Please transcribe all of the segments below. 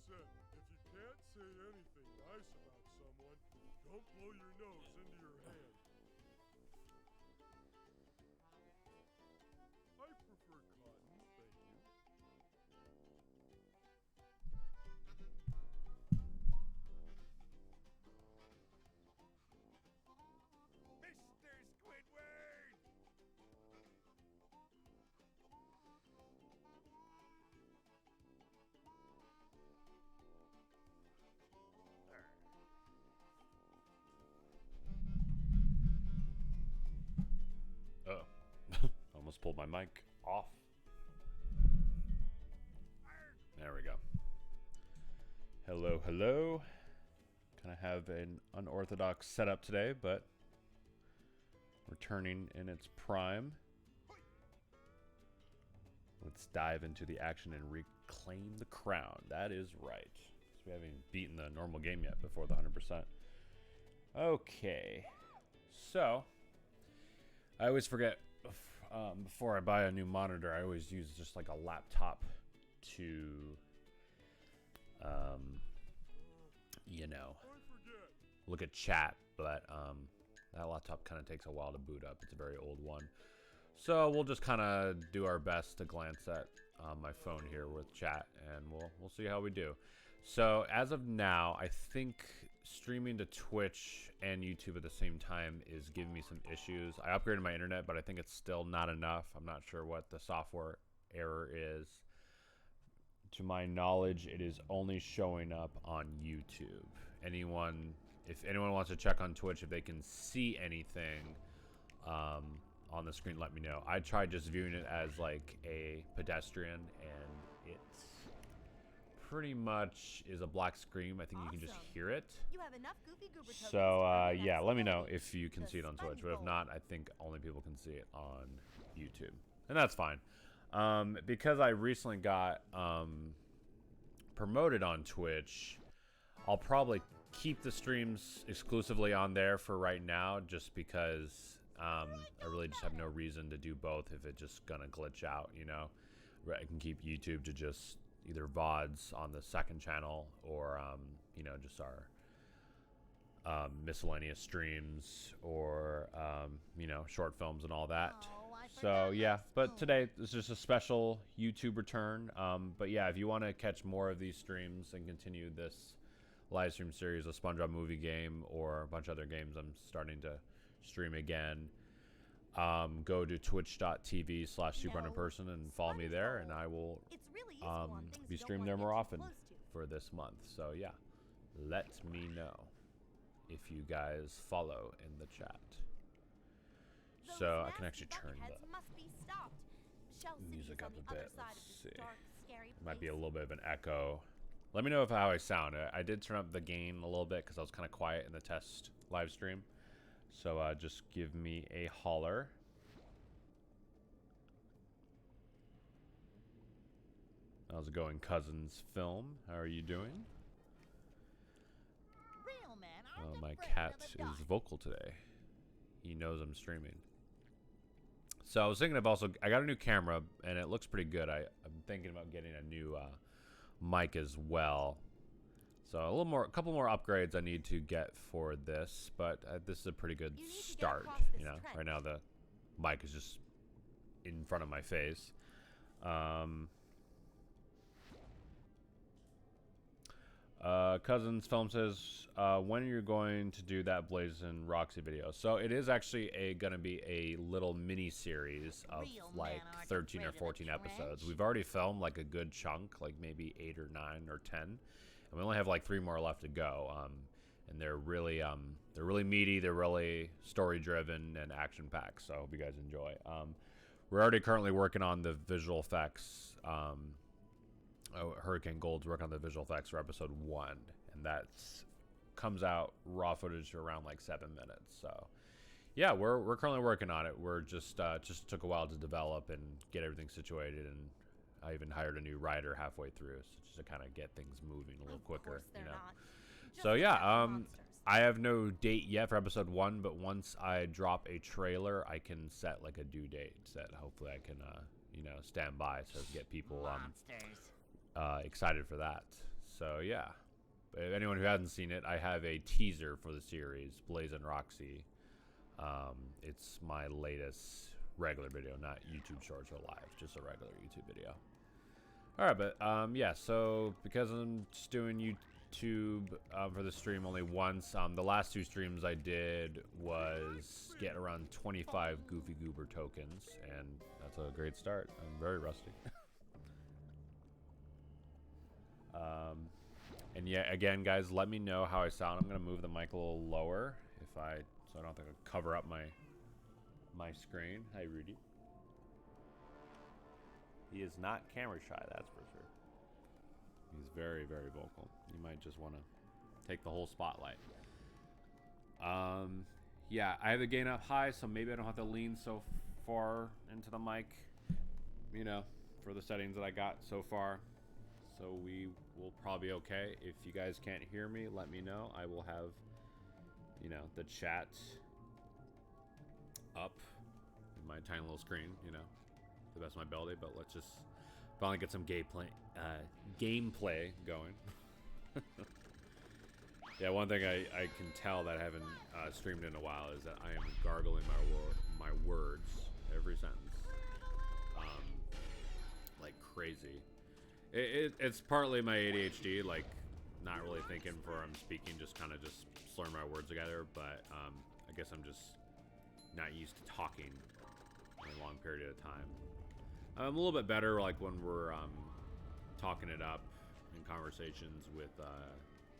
said, if you can't say anything nice about someone, don't blow your nose into your hand. I prefer cotton, thank you. Mr. Squidward! Oh, almost pulled my mic off. There we go. Hello, hello. Kind of have an unorthodox setup today, but returning in its prime. Let's dive into the action and reclaim the crown. That is right. So we haven't beaten the normal game yet before the 100%. Okay. So, I always forget, before I buy a new monitor, I always use just like a laptop to, you know, look at chat, but that laptop kind of takes a while to boot up. It's a very old one. So we'll just kind of do our best to glance at my phone here with chat, and we'll see how we do. So as of now, I think streaming to Twitch and YouTube at the same time is giving me some issues. I upgraded my internet, but I think it's still not enough. I'm not sure what the software error is. To my knowledge, it is only showing up on YouTube. If anyone wants to check on Twitch, if they can see anything on the screen, let me know. I tried just viewing it as like a pedestrian, and it's pretty much is a black screen. I think you can just hear it. You have enough goofy goober tokens So yeah, let me know if you can see it on Twitch, but if not, I think only people can see it on YouTube, and that's fine. Because I recently got promoted on Twitch, I'll probably keep the streams exclusively on there for right now, just because I really just have no reason to do both if it's just gonna glitch out, you know. I can keep YouTube to just either VODs on the second channel, or you know, just our miscellaneous streams, or you know, short films and all that. So yeah, but today is just a special YouTube return. But yeah, if you want to catch more of these streams and continue this live stream series of SpongeBob movie game or a bunch of other games I'm starting to stream again, go to twitch.tv/SuperUnknownPerson and follow me there, and I will be streaming there more often for this month. So yeah, let me know if you guys follow in the chat. So I can actually turn the music up a bit. Let's see. It might be a little bit of an echo. Let me know how I sound. I did turn up the gain a little bit because I was kind of quiet in the test live stream. So just give me a holler. How's it going, Cousins Film? How are you doing? Oh, my cat is vocal today. He knows I'm streaming. So I was thinking of I got a new camera, and it looks pretty good. I'm thinking about getting a new mic as well. So a couple more upgrades I need to get for this, but this is a pretty good start. You know, right now the mic is just in front of my face. Cousins Film says, when are you going to do that Blazin' Roxy video? So it is actually gonna be a little mini series of like 13 or 14 episodes. We've already filmed like a good chunk, like maybe 8 or 9 or 10, and we only have like 3 more left to go. And they're really meaty, they're really story driven and action packed. So I hope you guys enjoy. We're already currently working on the visual effects. Hurricane Gold's working on the visual effects for episode 1, and that comes out raw footage around like 7 minutes. So yeah, we're currently working on it. We're just took a while to develop and get everything situated, and I even hired a new writer halfway through, so just to kind of get things moving a little quicker, you know. So yeah, I have no date yet for episode 1, but once I drop a trailer, I can set like a due date that hopefully I can you know, stand by, so to get people excited for that. So yeah, if anyone who hasn't seen it, I have a teaser for the series Blaze and Roxy. It's my latest regular video, not YouTube Shorts or Live, just a regular YouTube video. All right, but yeah, so because I'm just doing YouTube for the stream only once, the last 2 streams I did was get around 25 Goofy Goober tokens, and that's a great start. I'm very rusty. And yeah, again, guys, let me know how I sound. I'm gonna move the mic a little lower so I don't have to cover up my screen. Hi, Rudy. He is not camera shy, that's for sure. He's very, very vocal. You might just want to take the whole spotlight. Yeah, I have the gain up high, so maybe I don't have to lean so far into the mic, you know, for the settings that I got so far. So we will probably be okay. If you guys can't hear me, let me know. I will have, you know, the chat up in my tiny little screen, you know, to the best of my ability. But let's just finally get some gameplay going. Yeah, one thing I can tell that I haven't streamed in a while is that I am gargling my words every sentence, like crazy. It's partly my ADHD, like not really thinking before I'm speaking, just kind of just slurring my words together. But I guess I'm just not used to talking in a long period of time. I'm a little bit better like when we're talking it up in conversations with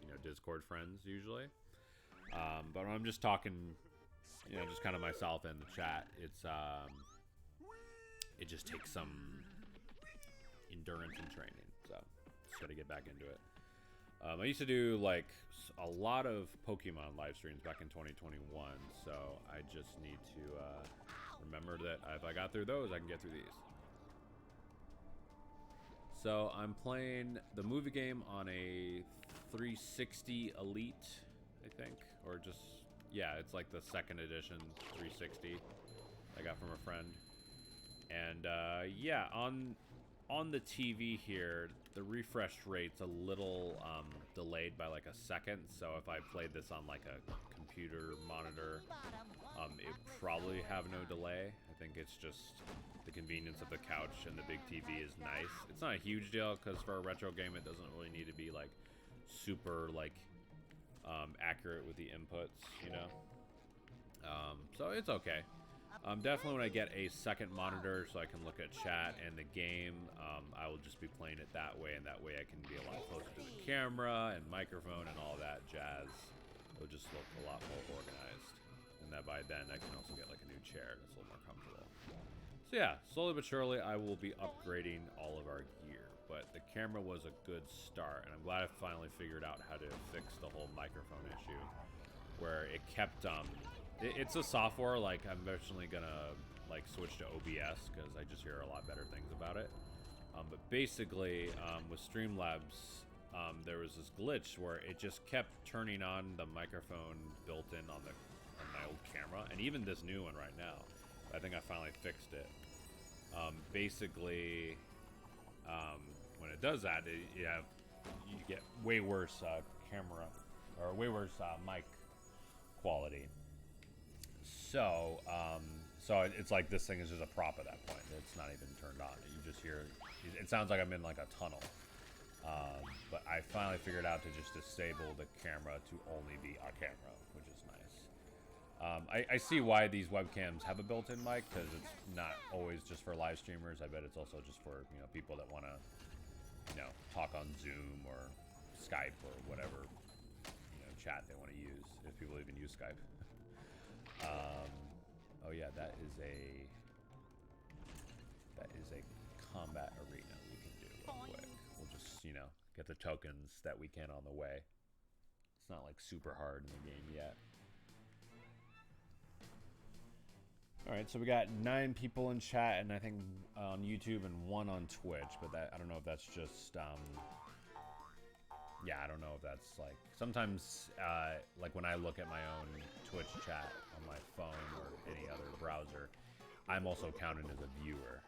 you know, Discord friends usually. But when I'm just talking, you know, just kind of myself in the chat, it's it just takes some endurance and training. So just got to get back into it. I used to do like a lot of Pokemon live streams back in 2021, so I just need to remember that if I got through those, I can get through these. So I'm playing the movie game on a 360 Elite, I think, or just, yeah, it's like the 2nd edition 360 I got from a friend. And yeah, on the TV here, the refresh rate's a little delayed by like a second. So if I played this on like a computer monitor, it probably have no delay. I think it's just the convenience of the couch and the big TV is nice. It's not a huge deal because for a retro game, it doesn't really need to be like super like accurate with the inputs, you know. So it's okay. Definitely when I get a second monitor so I can look at chat and the game, I will just be playing it that way, and that way I can be a lot closer to the camera and microphone and all that jazz. It'll just look a lot more organized, and that by then I can also get like a new chair that's a little more comfortable. So yeah, slowly but surely I will be upgrading all of our gear, but the camera was a good start, and I'm glad I finally figured out how to fix the whole microphone issue, where it kept it's a software, like I'm eventually gonna like switch to OBS because I just hear a lot better things about it. But basically, with Streamlabs, there was this glitch where it just kept turning on the microphone built in on my old camera, and even this new one right now. I think I finally fixed it. Basically, when it does that, you get way worse camera or way worse mic quality. So, so it's like this thing is just a prop at that point. It's not even turned on. You just hear, it sounds like I'm in like a tunnel. But I finally figured out to just disable the camera to only be a camera, which is nice. I see why these webcams have a built-in mic, because it's not always just for live streamers. I bet it's also just for, you know, people that want to, you know, talk on Zoom or Skype or whatever, you know, chat they want to use, if people even use Skype. Oh yeah, that is a combat arena we can do real quick. We'll just, you know, get the tokens that we can on the way. It's not like super hard in the game yet. Alright, so we got 9 people in chat, and I think on YouTube and 1 on Twitch, but that, I don't know if that's just yeah, I don't know if that's like, sometimes like when I look at my own Twitch chat on my phone or any other browser, I'm also counted as a viewer.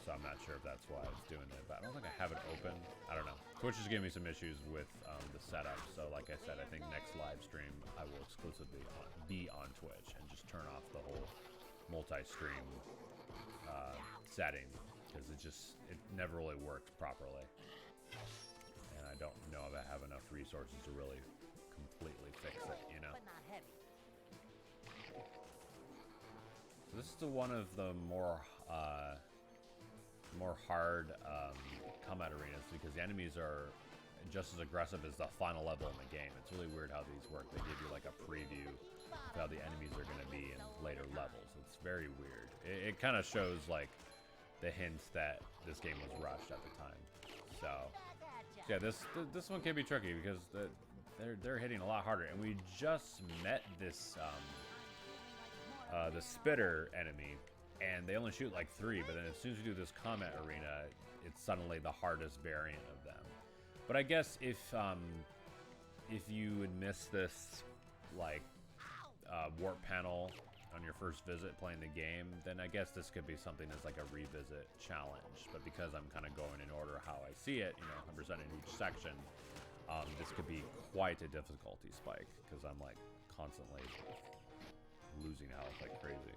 so I'm not sure if that's why it's doing it, but I don't think I have it open. I don't know. Twitch is giving me some issues with the setup, so like I said, I think next live stream I will exclusively be on Twitch and just turn off the whole multi-stream setting, because it never really works properly, and I don't know if I have enough resources to really completely fix it, you know. So this is one of the more hard combat arenas, because the enemies are just as aggressive as the final level in the game. It's really weird how these work. They give you like a preview of how the enemies are going to be in later levels. It's very weird. It kind of shows like the hint that this game was rushed at the time. So yeah, this one can be tricky because they're hitting a lot harder, and we just met this the spitter enemy, and they only shoot like 3, but then as soon as you do this combat arena, it's suddenly the hardest variant of them. But I guess if you would miss this like warp panel on your first visit playing the game, then I guess this could be something that's like a revisit challenge. But because I'm kind of going in order how I see it, you know, I'm presenting each section, this could be quite a difficulty spike, because I'm like constantly losing health like crazy.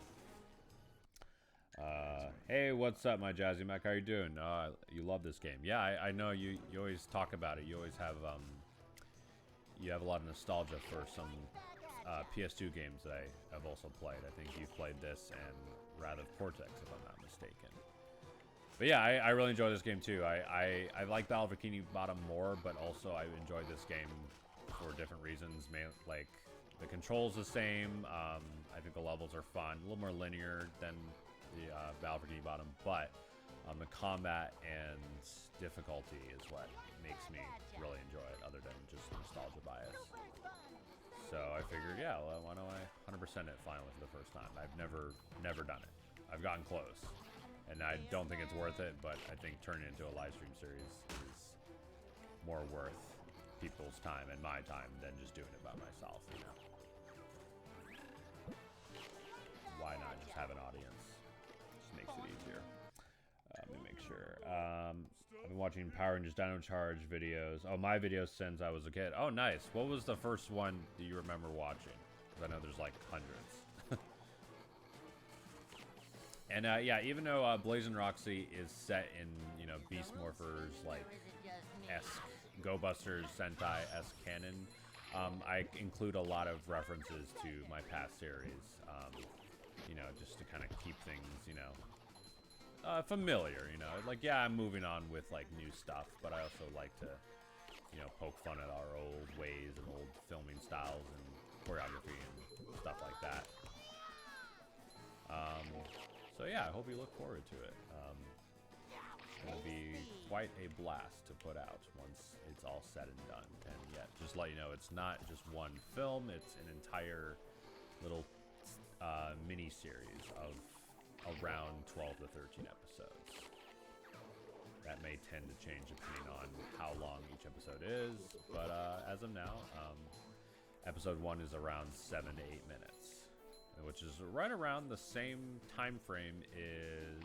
Hey, what's up, my Jazzy Mac? How you doing? You love this game. Yeah, I know you always talk about it. You always have you have a lot of nostalgia for some PS2 games that I've also played. I think you've played this and Wrath of Cortex, if I'm not mistaken. But yeah, I really enjoy this game too. I like Battle of Bikini Bottom more, but also I enjoy this game for different reasons. Like, the controls the same. I think the levels are fun, a little more linear than the Battle of Bikini Bottom, but the combat and difficulty is what makes me really enjoy it, other than just nostalgia bias. So I figured, yeah, well, why don't I 100% it finally for the first time? I've never done it. I've gotten close, and I don't think it's worth it, but I think turning it into a live stream series is more worth people's time and my time than just doing it by myself, you know? Why not just have an audience? Just makes it easier. Let me make sure. I've been watching Power Rangers Dino Charge videos. Oh, my videos since I was a kid. Oh, nice. What was the first one that you remember watching? Because I know there's like hundreds. And yeah, even though Blazing Roxy is set in, you know, Beast Morphers like esque, Go Busters Sentai-esque canon, I include a lot of references to my past series, you know, just to kind of keep things, you know, familiar, you know. Like, yeah, I'm moving on with like new stuff, but I also like to, you know, poke fun at our old ways and old filming styles and choreography and stuff like that. So yeah, I hope you look forward to it. It's going to be quite a blast to put out once it's all said and done. And yeah, just let you know, it's not just one film, it's an entire little mini-series of around 12 to 13 episodes. That may tend to change depending on how long each episode is, but as of now, episode 1 is around 7 to 8 minutes. Which is right around the same time frame is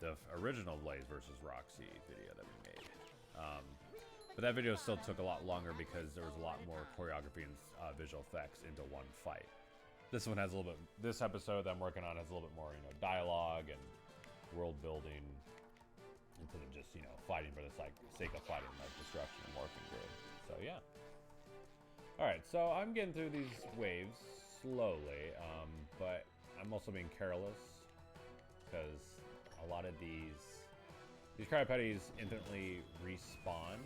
the original Blaze versus Roxy video that we made. But that video still took a lot longer because there was a lot more choreography and visual effects into one fight. This one has a little bit. This episode that I'm working on has a little bit more, you know, dialogue and world building instead of just, you know, fighting for the sake of fighting, like destruction and morphing grid. So yeah. Alright, so I'm getting through these waves slowly, but I'm also being careless because a lot of these Cryopetties infinitely respawn,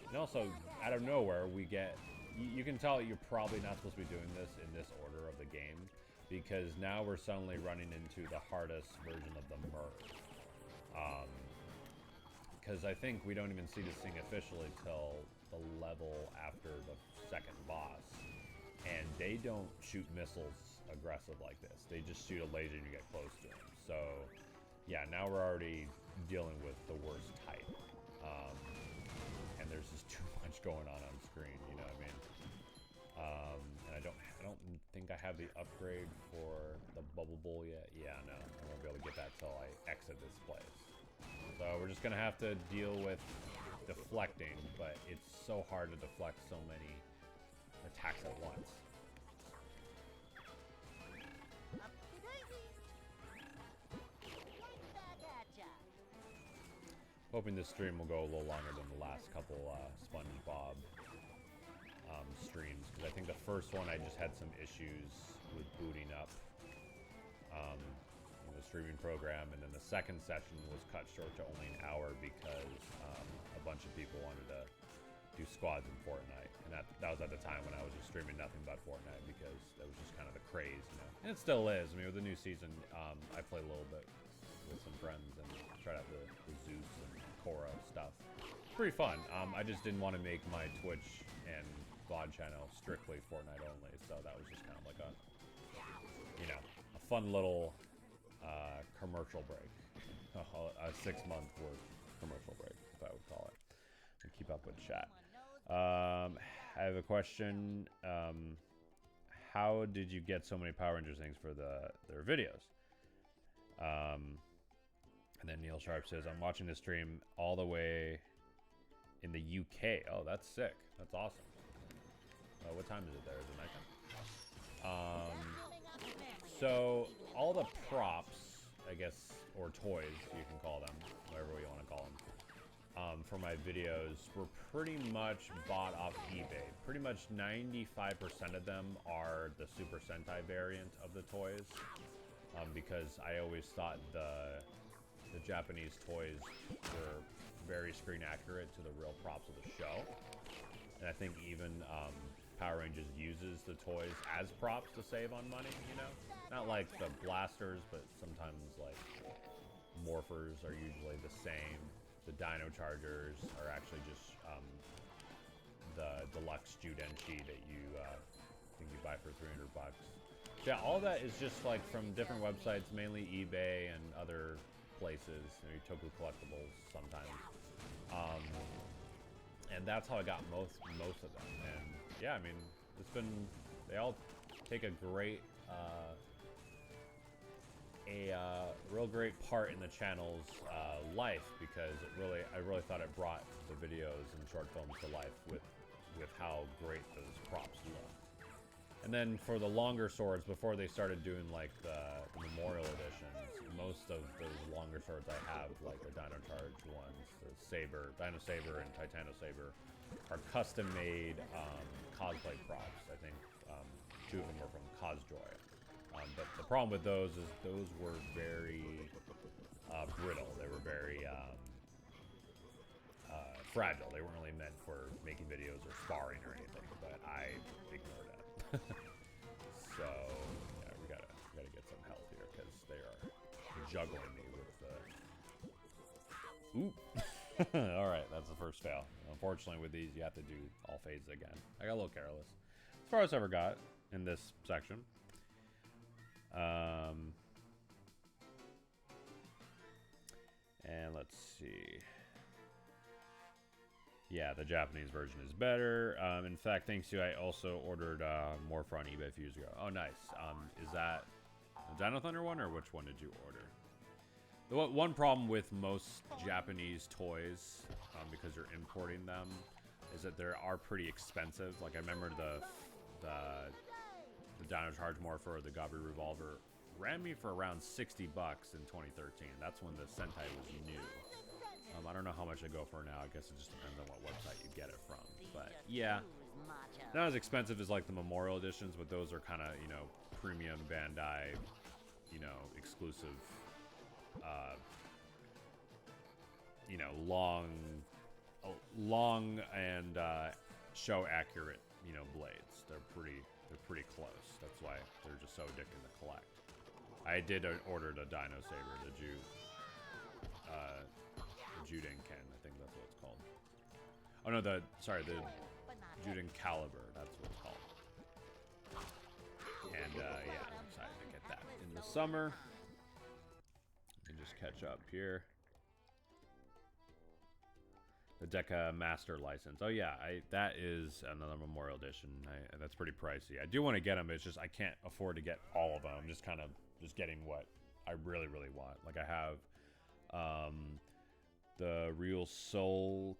and also out of nowhere we get, you can tell you're probably not supposed to be doing this in this order of the game, because now we're suddenly running into the hardest version of the merge. Because I think we don't even see this thing officially till the level after the second boss, and they don't shoot missiles aggressive like this. They just shoot a laser and you get close to them. So yeah, now we're already dealing with the worst type, and there's just too much going on screen, you know what I mean? And I don't think I have the upgrade for the bubble bowl yet? Yeah, no, I won't be able to get that till I exit this place. So we're just gonna have to deal with deflecting, but it's so hard to deflect so many attacks at once. Hoping this stream will go a little longer than the last couple SpongeBob streams, because I think the first one I just had some issues with booting up the streaming program, and then the second session was cut short to only an hour because a bunch of people wanted to do squads in Fortnite, and that was at the time when I was just streaming nothing but Fortnite, because that was just kind of the craze, you know. And it still is. I mean, with the new season, I play a little bit with some friends and try out the Zeus and Korra stuff. Pretty fun. I just didn't want to make my Twitch and VOD channel strictly Fortnite only, so that was just kind of like a, you know, a fun little commercial break. A 6-month worth commercial break, if I would call it. And keep up with chat. I have a question. How did you get so many Power Rangers things for their videos? And then Neil Sharp says, I'm watching this stream all the way in the UK. Oh, that's sick. That's awesome. What time is it there? Is it nighttime? So all the props, I guess, or toys, you can call them, whatever you want to call them, for my videos were pretty much bought off eBay. Pretty much 95% of them are the Super Sentai variant of the toys, because I always thought the Japanese toys were very screen accurate to the real props of the show. And I think even Power Rangers uses the toys as props to save on money, you know? Not like the blasters, but sometimes like morphers are usually the same. The Dino Chargers are actually just the deluxe Judenchi that you think you buy for $300. Yeah, all that is just like from different websites, mainly eBay and other places, you know, Toku Collectibles sometimes. And that's how I got most of them. And yeah, I mean, they all take a great, real great part in the channel's life, because I really thought it brought the videos and short films to life with how great those props look. And then for the longer swords, before they started doing like the memorial editions, most of those longer swords I have, like the Dino Charge ones, the Dino Saber and Titano Saber, are custom made cosplay props. I think 2 of them were from Cosjoy. But the problem with those is those were very brittle. They were very fragile. They weren't really meant for making videos or sparring or anything, but I ignored it. So yeah, we gotta get some help here, because they are juggling me with the. Oop! All right, that's the first fail. Unfortunately, with these, you have to do all phases again. I got a little careless. As far as I ever got in this section. And let's see. Yeah, the Japanese version is better. In fact, thanks to you, I also ordered more on eBay a few years ago. Oh, nice. Is that the Dino Thunder one, or which one did you order? The one problem with most Japanese toys, because you're importing them, is that they are pretty expensive. Like, I remember the Dino Charge Morpher or the Gabri Revolver ran me for around $60 in 2013. That's when the Sentai was new. I don't know how much they go for now. I guess it just depends on what website you get it from. But yeah, not as expensive as like the Memorial editions, but those are kind of, you know, premium Bandai, you know, exclusive, you know, long and show accurate, you know, blades. They're pretty close. That's why they're just so addicting to collect. I did order the Dino Saber, the Judenken, I think that's what it's called. Oh no, the Juden Caliber, that's what it's called. And yeah, I'm excited to get that in the summer. Let me just catch up here. The Deca Master License. Oh yeah, that is another Memorial Edition. That's pretty pricey. I do want to get them, but it's just I can't afford to get all of them. I'm just kind of just getting what I really want. Like I have the Real Soul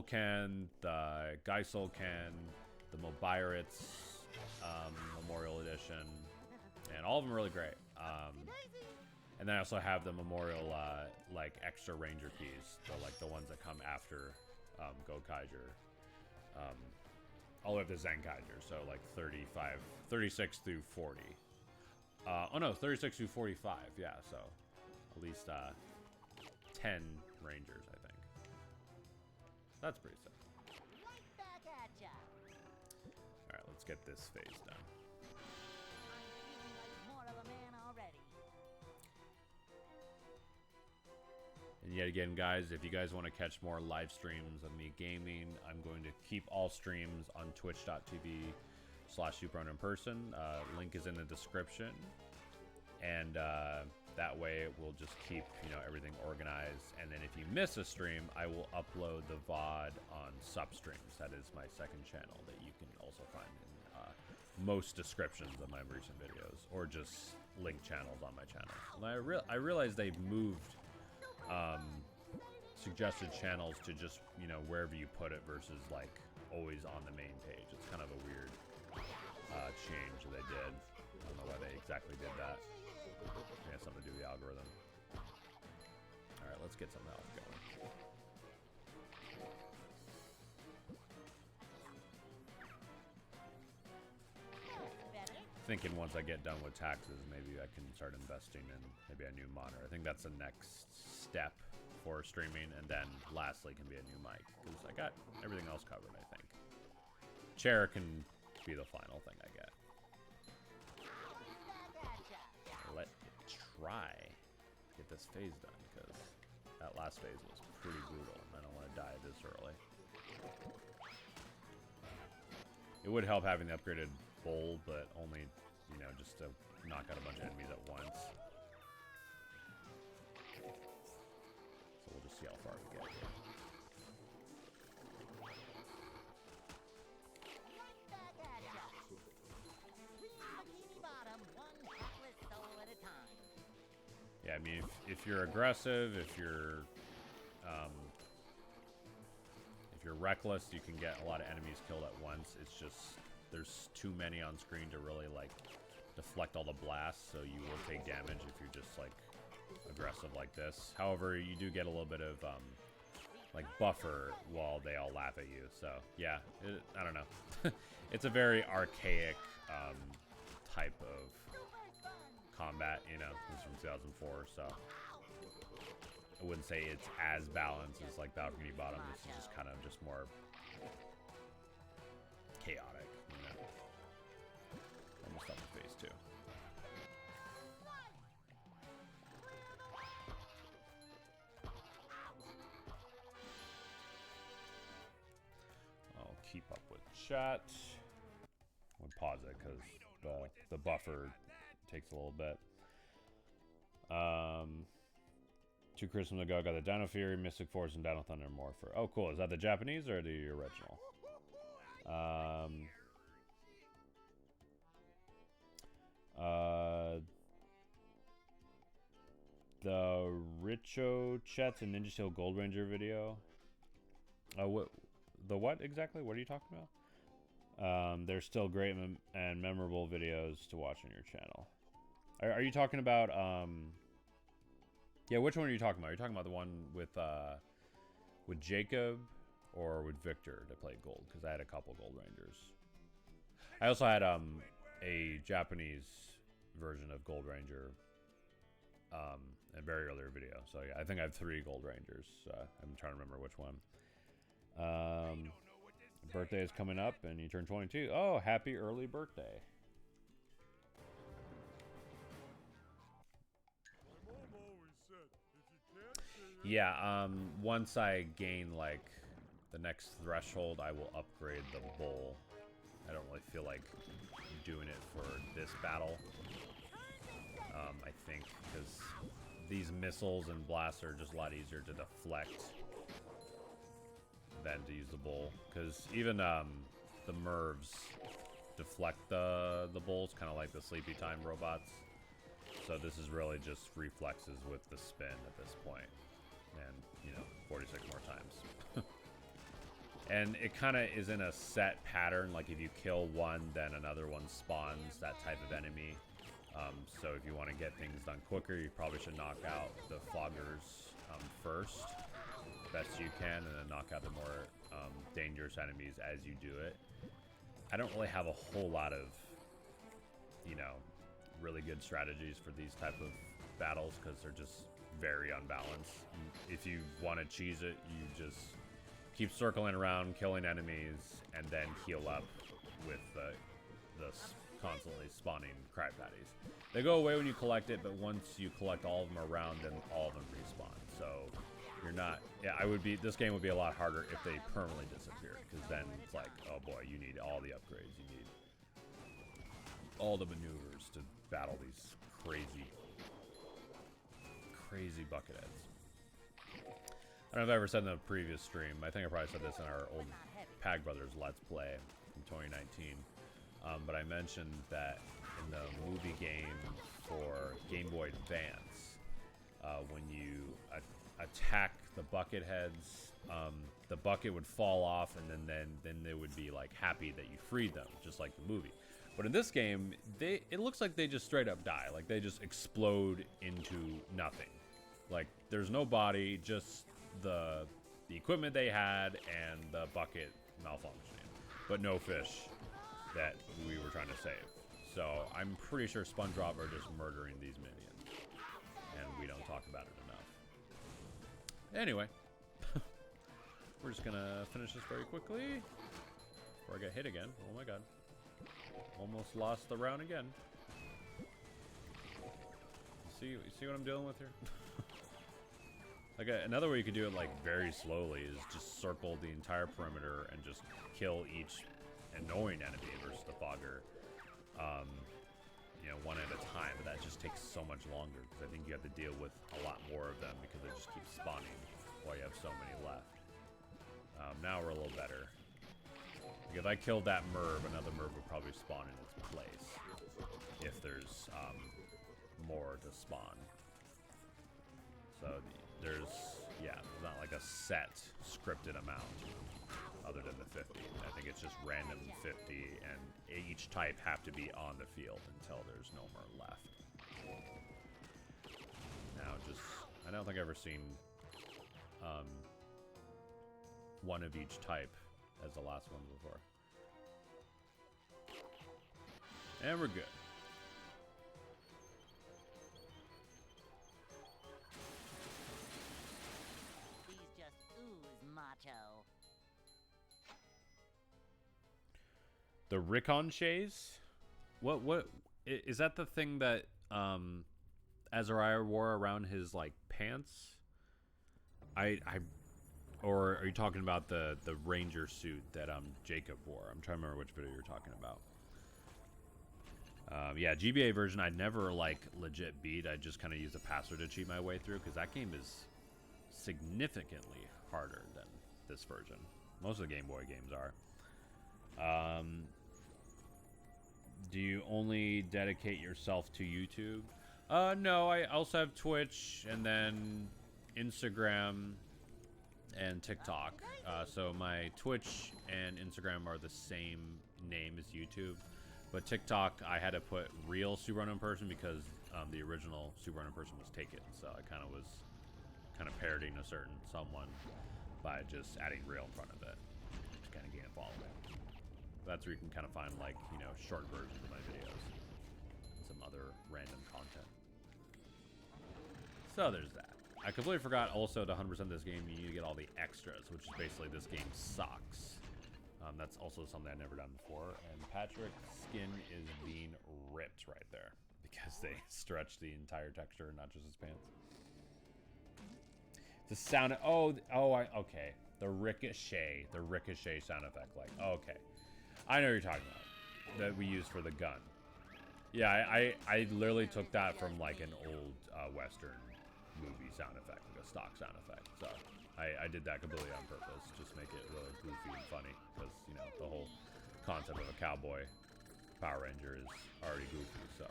can, the Guy Soul can, the Mobiritz Memorial Edition, and all of them are really great. And then I also have the Memorial like extra Ranger keys, the ones that come after Gokaiger, all the way up to Zenkaiger, so like 36 through 40. Oh no, 36 through 45, yeah, so at least 10 Rangers, I think. That's pretty sick. Right back at ya. Alright, let's get this phase done. I'm feeling like more of a man already. And yet again, guys, if you guys want to catch more live streams of me gaming, I'm going to keep all streams on twitch.tv/SuperUnknownPerson. Link is in the description. And that way it will just keep, everything organized. And then if you miss a stream, I will upload the VOD on SUP streams. That is my second channel that you can also find in most descriptions of my recent videos, or just link channels on my channel. And I realized they've moved suggested channels to just, wherever you put it versus like always on the main page. It's kind of a weird change that they did. I don't know why they exactly did that. It has something to do with the algorithm. Alright, let's get some health going. Thinking once I get done with taxes, maybe I can start investing in maybe a new monitor. I think that's the next step for streaming, and then lastly can be a new mic, because I got everything else covered, I think. Chair can be the final thing I get. Let's try get this phase done, because that last phase was pretty brutal, and I don't want to die this early. It would help having the upgraded bowl, but only, just to knock out a bunch of enemies at once. So we'll just see how far we get. Right back at ya. Real Bikini Bottom, one hapless soul at a time. Yeah, I mean, if you're aggressive, if you're reckless, you can get a lot of enemies killed at once. It's just there's too many on screen to really like deflect all the blasts, so you will take damage if you're just like aggressive like this. However, you do get a little bit of like buffer while they all laugh at you. So yeah, I don't know. It's a very archaic type of combat, it's from 2004, so I wouldn't say it's as balanced as like Balcony Bottom. This is just kind of just more chaotic, Almost up to phase 2. I'll keep up with chat. I'll pause it because the buffer takes a little bit. 2 Christmas ago, I got the Dino Fury, Mystic Force, and Dino Thunder Morpher. Oh, cool. Is that the Japanese or the original? The Richo Chets and Ninja Steel Gold Ranger video. What exactly? What are you talking about? They're still great and memorable videos to watch on your channel. Are you talking about yeah, which one are you talking about? Are you talking about the one with Jacob or with Victor that played gold? Because I had a couple Gold Rangers. I also had a Japanese version of Gold Ranger in a very earlier video. So yeah, I think I have 3 Gold Rangers. I'm trying to remember which one. Birthday is coming up and you turn 22. Oh, happy early birthday. Yeah, once I gain, like, the next threshold, I will upgrade the bowl. I don't really feel like doing it for this battle. I think, because these missiles and blasts are just a lot easier to deflect recommend to use the bull, because even the Mervs deflect the bulls, kind of like the sleepy time robots. So this is really just reflexes with the spin at this point. And, you know, 46 more times. And it kind of is in a set pattern, like if you kill one, then another one spawns that type of enemy. So if you want to get things done quicker, you probably should knock out the foggers first, best you can, and then knock out the more dangerous enemies as you do it. I don't really have a whole lot of, you know, really good strategies for these type of battles because they're just very unbalanced. If you want to cheese it, you just keep circling around, killing enemies, and then heal up with the constantly spawning crab patties. They go away when you collect it, but once you collect all of them around, then all of them respawn. So you're not, yeah, this game would be a lot harder if they permanently disappeared, because then it's like, oh boy, you need all the upgrades, you need all the maneuvers to battle these crazy bucketheads. I don't know if I ever said in the previous stream, I think I probably said this in our old Pag Brothers Let's Play from 2019, but I mentioned that in the movie game for Game Boy Advance, when you attack the bucket heads, the bucket would fall off, and then they would be like happy that you freed them, just like the movie. But in this game, it looks like they just straight up die, like they just explode into nothing. Like there's no body, just the equipment they had and the bucket malfunctioning, but no fish that we were trying to save. So I'm pretty sure SpongeBob are just murdering these minions, and we don't talk about it enough. Anyway, we're just gonna finish this very quickly before I get hit again. Oh my god. Almost lost the round again. You see what I'm dealing with here? Like another way you could do it like very slowly is just circle the entire perimeter and just kill each annoying enemy versus the fogger, you know, one at a time. But that just takes so much longer because I think you have to deal with a lot more of them because they just keep spawning while you have so many left. Now we're a little better. If I killed that Merv, another Merv would probably spawn in its place if there's more to spawn. So there's not like a set scripted amount other than the 50. I think it's just random 50, and each type have to be on the field until there's no more left. Now I don't think I've ever seen one of each type as the last one before. And we're good. These just ooze macho. The Riconchets? What is that the thing that Azariah wore around his like pants? Or are you talking about the ranger suit that Jacob wore? I'm trying to remember which video you're talking about. Yeah, GBA version I'd never like legit beat. I just kind of use a password to cheat my way through because that game is significantly harder than this version. Most of the Game Boy games are. Do you only dedicate yourself to YouTube? No, I also have Twitch and then Instagram and TikTok. So my Twitch and Instagram are the same name as YouTube, but TikTok I had to put real SuperUnknownPerson because the original SuperUnknownPerson was taken. So I was parodying a certain someone by just adding real in front of it to kind of gain a following. That's where you can kind of find like, you know, short versions of my videos and some other random content. So there's that. I completely forgot also to 100% this game, you need to get all the extras, which is basically this game sucks. That's also something I've never done before. And Patrick's skin is being ripped right there because they stretched the entire texture, not just his pants. The sound, okay. The ricochet sound effect, like, okay. I know what you're talking about, that we use for the gun. Yeah, I literally took that from like an old Western movie sound effect, like a stock sound effect. So I did that completely on purpose, just make it really concept of a cowboy Power Ranger is already goofy. So,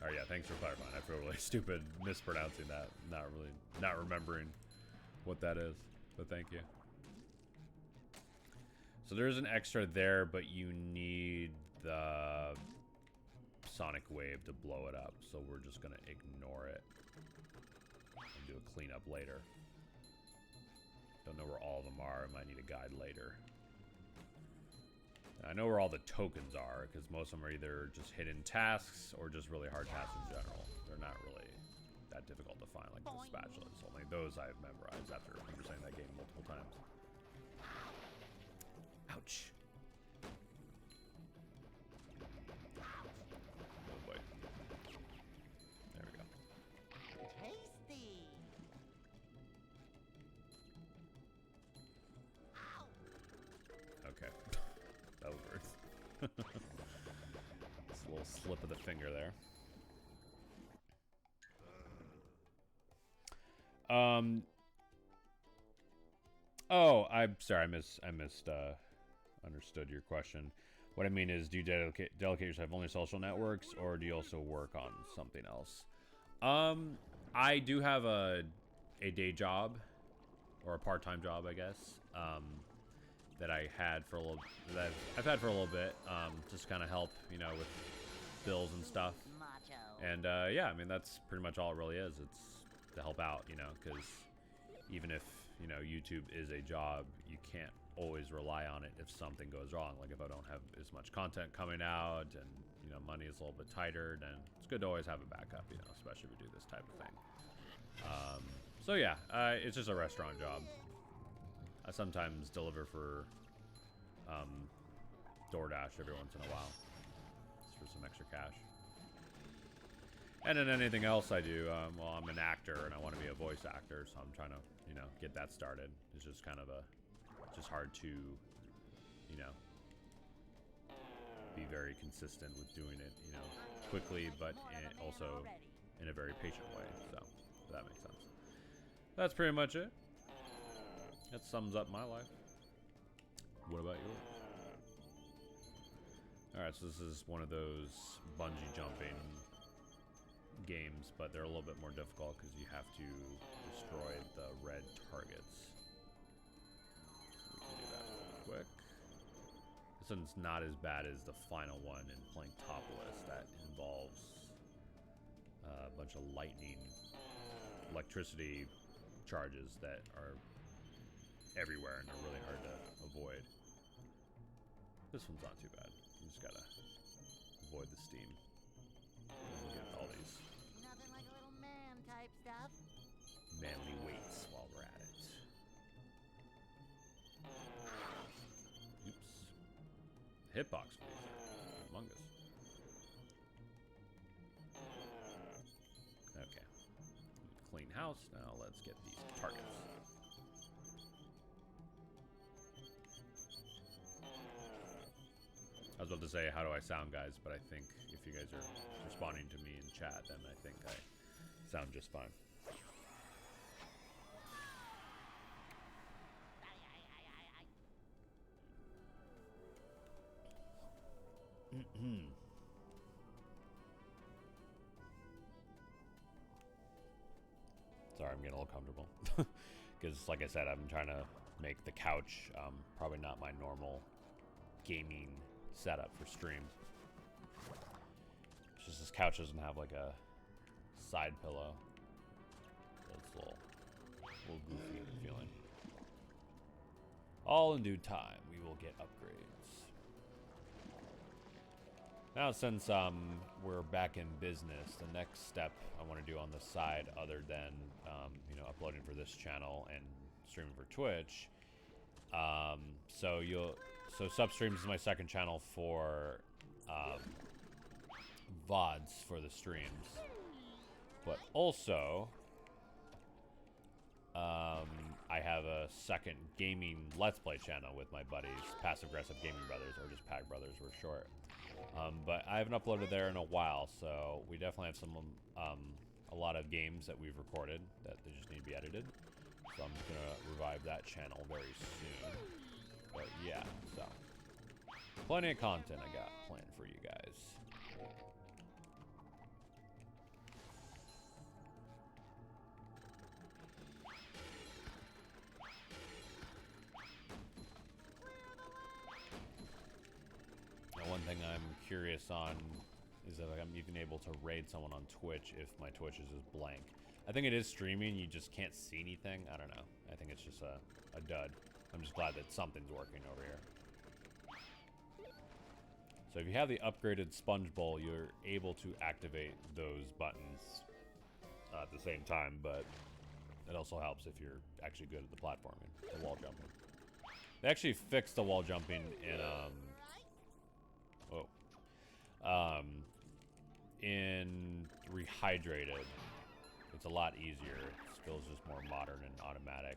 oh yeah, thanks for clarifying. I feel really stupid mispronouncing that, not remembering what that is. But thank you. So there's an extra there, but you need the sonic wave to blow it up. So we're just gonna ignore it and do a cleanup later. Don't know where all of them are. I might need a guide later. I know where all the tokens are, because most of them are either just hidden tasks or just really hard tasks in general. They're not really that difficult to find, like the spatulas. Only those I've memorized after understanding that game multiple times. Ouch. Oh boy. There we go. Tasty. Okay. That was weird. It's a little slip of the finger there. Oh, I'm sorry. I missed understood your question. What I mean is, do you delegate yourself only social networks, or do you also work on something else? I do have a day job, or a part-time job, I guess. That I had for a little, that I've had for a little bit, just kind of help, you know, with bills and stuff. And yeah, I mean, that's pretty much all it really is. It's to help out, you know, because even if, you know, YouTube is a job, you can't always rely on it if something goes wrong. Like if I don't have as much content coming out and, you know, money is a little bit tighter, then it's good to always have a backup, you know, especially if we do this type of thing. So yeah, it's just a restaurant job. I sometimes deliver for DoorDash every once in a while, just for some extra cash. And then anything else I do, well, I'm an actor and I want to be a voice actor, so I'm trying to, you know, get that started. It's just kind of just hard to, you know, be very consistent with doing it, you know, quickly, but also in a very patient way. So if that makes sense. That's pretty much it. That sums up my life. What about yours? Alright, so this is one of those bungee jumping games, but they're a little bit more difficult because you have to destroy the red targets. So we can do that real quick. This one's not as bad as the final one in playing Topless. That involves a bunch of electricity charges that are everywhere and they're really hard to avoid. This one's not too bad. You just gotta avoid the steam. We'll get all these Nothing like a little man type stuff. manly weights while we're at it. Oops. Hitbox for these are humongous. Okay. Clean house. Now let's get these targets. I was about to say, how do I sound, guys? But I think if you guys are responding to me in chat, then I think I sound just fine. Sorry, I'm getting a little comfortable. Because, like I said, I'm trying to make the couch probably not my normal gaming setup for stream. It's just this couch doesn't have like a side pillow. So it's a little goofy feeling. All in due time, we will get upgrades. Now, since we're back in business, the next step I want to do on the side, other than you know, uploading for this channel and streaming for Twitch, so SUP Streams is my second channel for VODs for the streams, but also I have a second gaming Let's Play channel with my buddies, Passive Aggressive Gaming Brothers, or just PAG Brothers, we're short. But I haven't uploaded there in a while, so we definitely have a lot of games that we've recorded that they just need to be edited. So I'm just gonna revive that channel very soon. But yeah, so Plenty of content I got planned for you guys. Now, one thing I'm curious on is that I'm even able to raid someone on Twitch if my Twitch is just blank. I think it is streaming, you just can't see anything. I don't know. I think it's just a dud. I'm just glad that something's working over here. So if you have the upgraded sponge bowl, you're able to activate those buttons at the same time, but it also helps if you're actually good at the platforming, the wall jumping. They actually fixed the wall jumping in Rehydrated. It's a lot easier. It feels just more modern and automatic.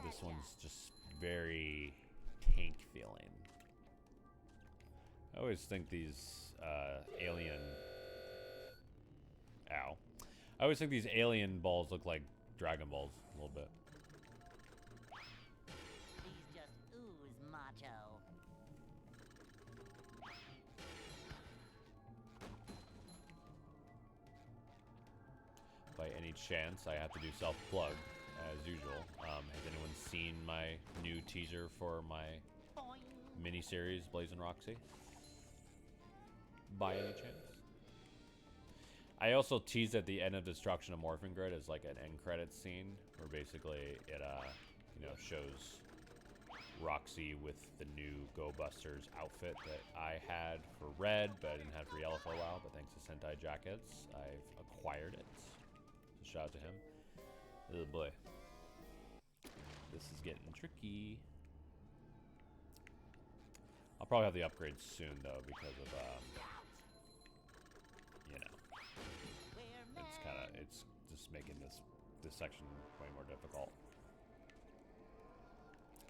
This one's just very tank feeling. I always think these alien... Ow. I always think these alien balls look like Dragon Balls a little bit. These just ooze macho. By any chance, I have to do self-plug, as usual. Has anyone seen my new teaser for my mini-series, Blazing Roxy? By any chance? I also teased at the end of Destruction of Morphin Grid as like an end credits scene, where basically it, you know, shows Roxy with the new Go Busters outfit that I had for red, but I didn't have for yellow for a while, but thanks to Sentai Jackets, I've acquired it. So shout out to him. Oh boy. This is getting tricky. I'll probably have the upgrades soon though, because of, you know, it's just making this section way more difficult.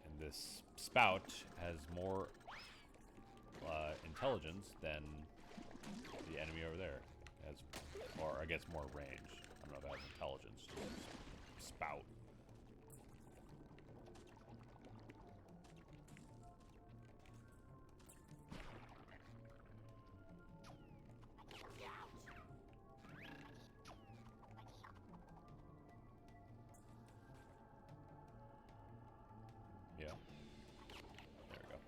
And this spout has more intelligence than the enemy over there has, or I guess more range. I don't know if it has intelligence, just spout. Yeah. There we go.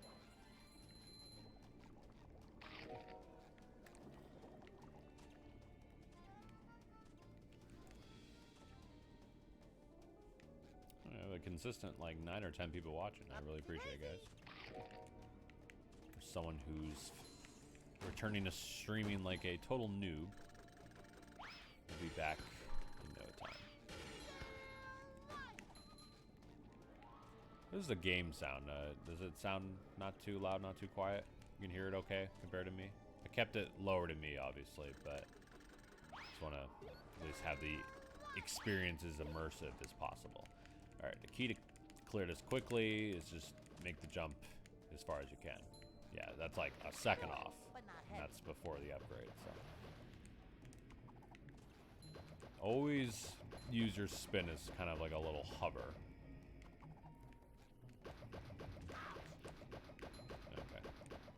I have a consistent, like, 9 or 10 people watching. I really appreciate it, guys. For someone who's returning to streaming like a total noob, we'll be back in no time. This is a game sound. Does it sound not too loud, not too quiet? You can hear it okay compared to me? I kept it lower to me, obviously, but just want to at least have the experience as immersive as possible. Alright, the key to clear this quickly is just make the jump as far as you can. Yeah, that's like a second off. And that's before the upgrade, so. Always use your spin as kind of like a little hover. Okay.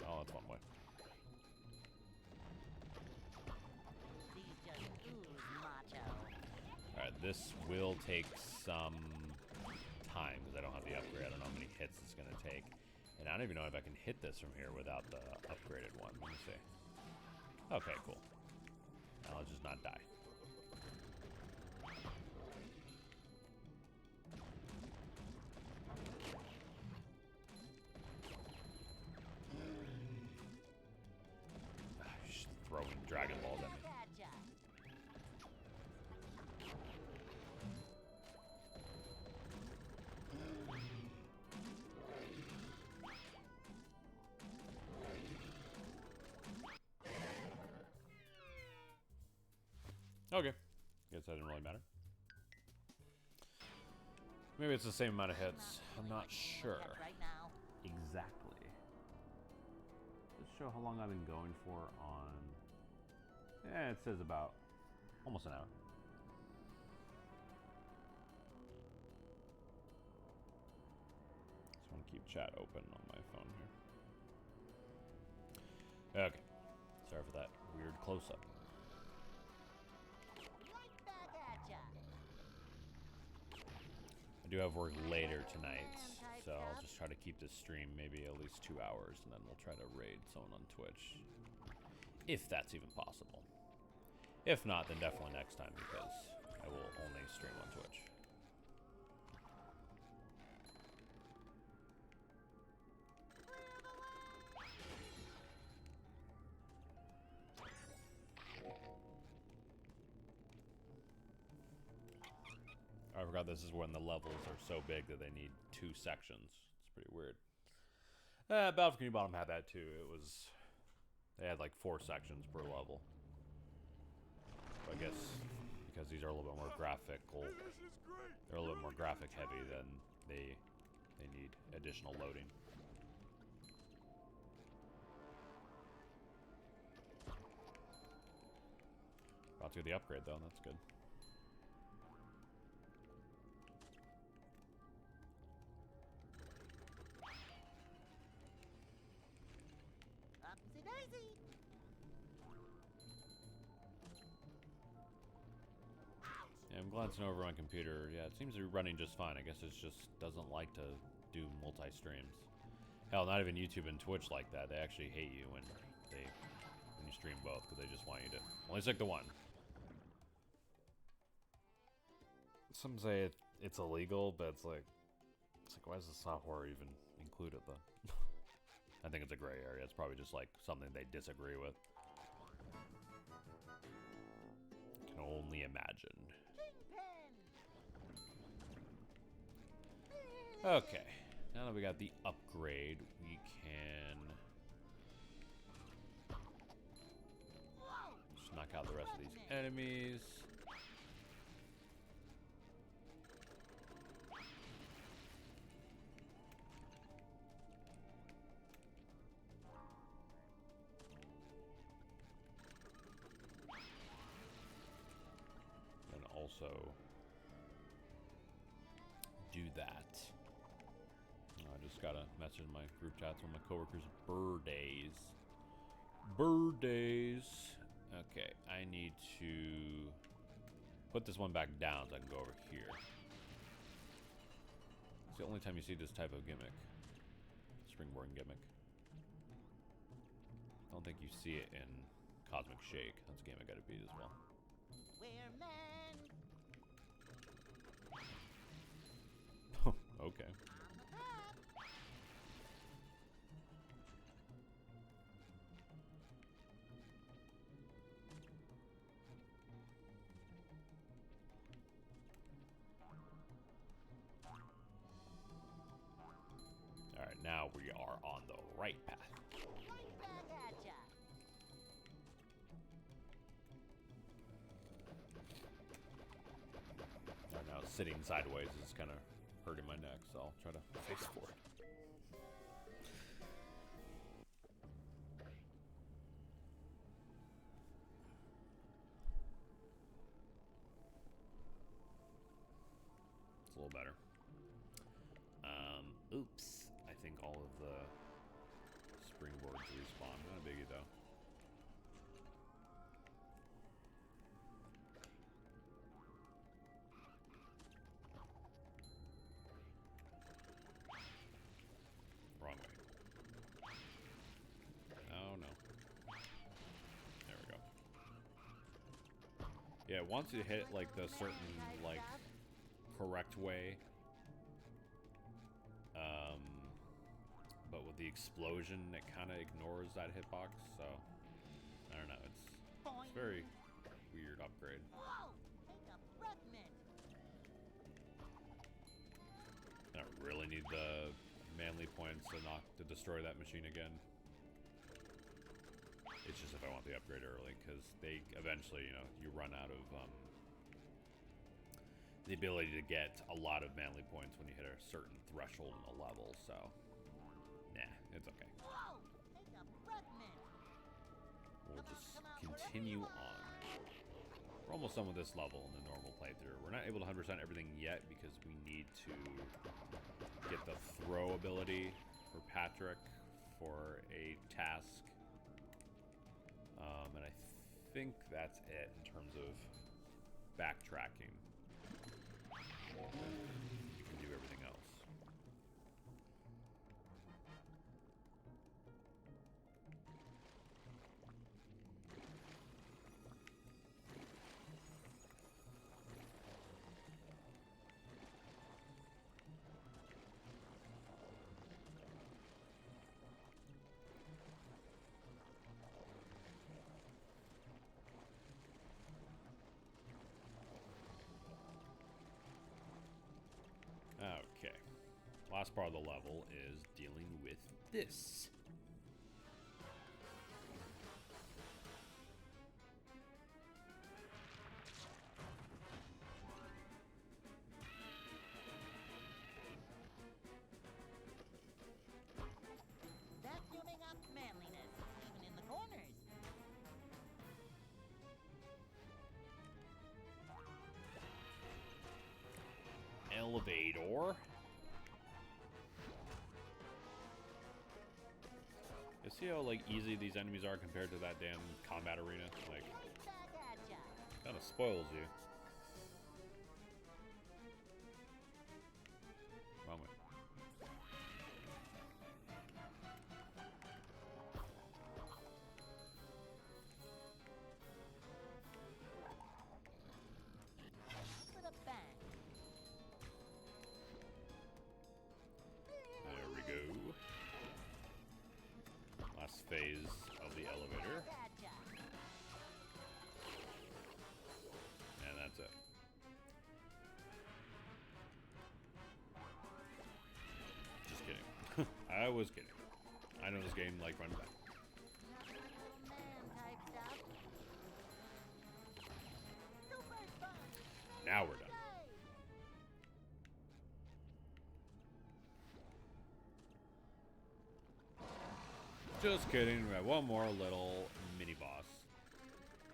Oh, that's one way. Alright, this will take some time because I don't have the upgrade. I don't know how many hits it's going to take. And I don't even know if I can hit this from here without the upgraded one. Let me see. Okay, cool. Now I'll just not die. She's throwing Dragon Balls at me. Okay. Guess that didn't really matter. Maybe it's the same amount of hits. I'm not sure. Exactly. Let's show how long I've been going for on... Yeah, it says about almost an hour. Just want to keep chat open on my phone here. Okay. Sorry for that weird close-up. Right back at ya. I do have work later tonight, so I'll just try to keep this stream maybe at least 2 hours, and then we'll try to raid someone on Twitch. If that's even possible. If not, then definitely next time, because I will only stream on Twitch. I forgot this is when the levels are so big that they need 2 sections. It's pretty weird. Battle for Bikini Bottom had that too. They had like 4 sections per level. So I guess because these are a little bit more graphical, they're a little bit more graphic heavy, then they need additional loading. About to get the upgrade though, that's good. Upsy daisy. Yeah, I'm glancing over on computer. Yeah, it seems to be running just fine. I guess it just doesn't like to do multi-streams. Hell, not even YouTube and Twitch like that. They actually hate you when you stream both, because they just want you to only stick to one. Some say it's illegal, but it's like why is the software even included though? I think it's a gray area. It's probably just like something they disagree with. Can only imagine. Okay, now that we got the upgrade, we can just knock out the rest of these enemies. And also do that. I just got a message in my group chat from my coworkers. Birthdays. Birthdays. Okay, I need to put this one back down so I can go over here. It's the only time you see this type of gimmick. Springboarding gimmick. I don't think you see it in Cosmic Shake. That's a game I gotta beat as well. We're men. Okay. Alright, now we are on the right path. Right back at ya. Right now, sitting sideways is kind of hurting my neck, so I'll try to face forward. It's a little better. Oops. I think all of the springboards respawn. Not a biggie, though. Wrong way. Oh, no. There we go. Yeah, once you hit, like, the certain, like, correct way, but with the explosion, it kind of ignores that hitbox, so I don't know, it's very weird upgrade. Whoa! Take a breath mint. I don't really need the manly points to destroy that machine again. It's just if I want the upgrade early, because they eventually, you know, you run out of the ability to get a lot of manly points when you hit a certain threshold in a level, so nah, it's okay. Whoa! Take a breath mint. We'll just continue on. We're almost done with this level in the normal playthrough. We're not able to 100% everything yet because we need to get the throw ability for Patrick for a task And I think that's it in terms of backtracking. You can do everything else. Okay. Last part of the level is dealing with this. Vacuuming up manliness, even in the corners. Elevator. You see how like easy these enemies are compared to that damn combat arena? Like, Right back at ya. kind of spoils you. Wrong way. With a bang. There we go. Last phase of the elevator. Back at ya. And that's it. Just kidding. I was kidding. I know this game like runs back. Nothing but little man type stuff. Super fun. Now we're done. Play. Just kidding. We have one more little mini boss.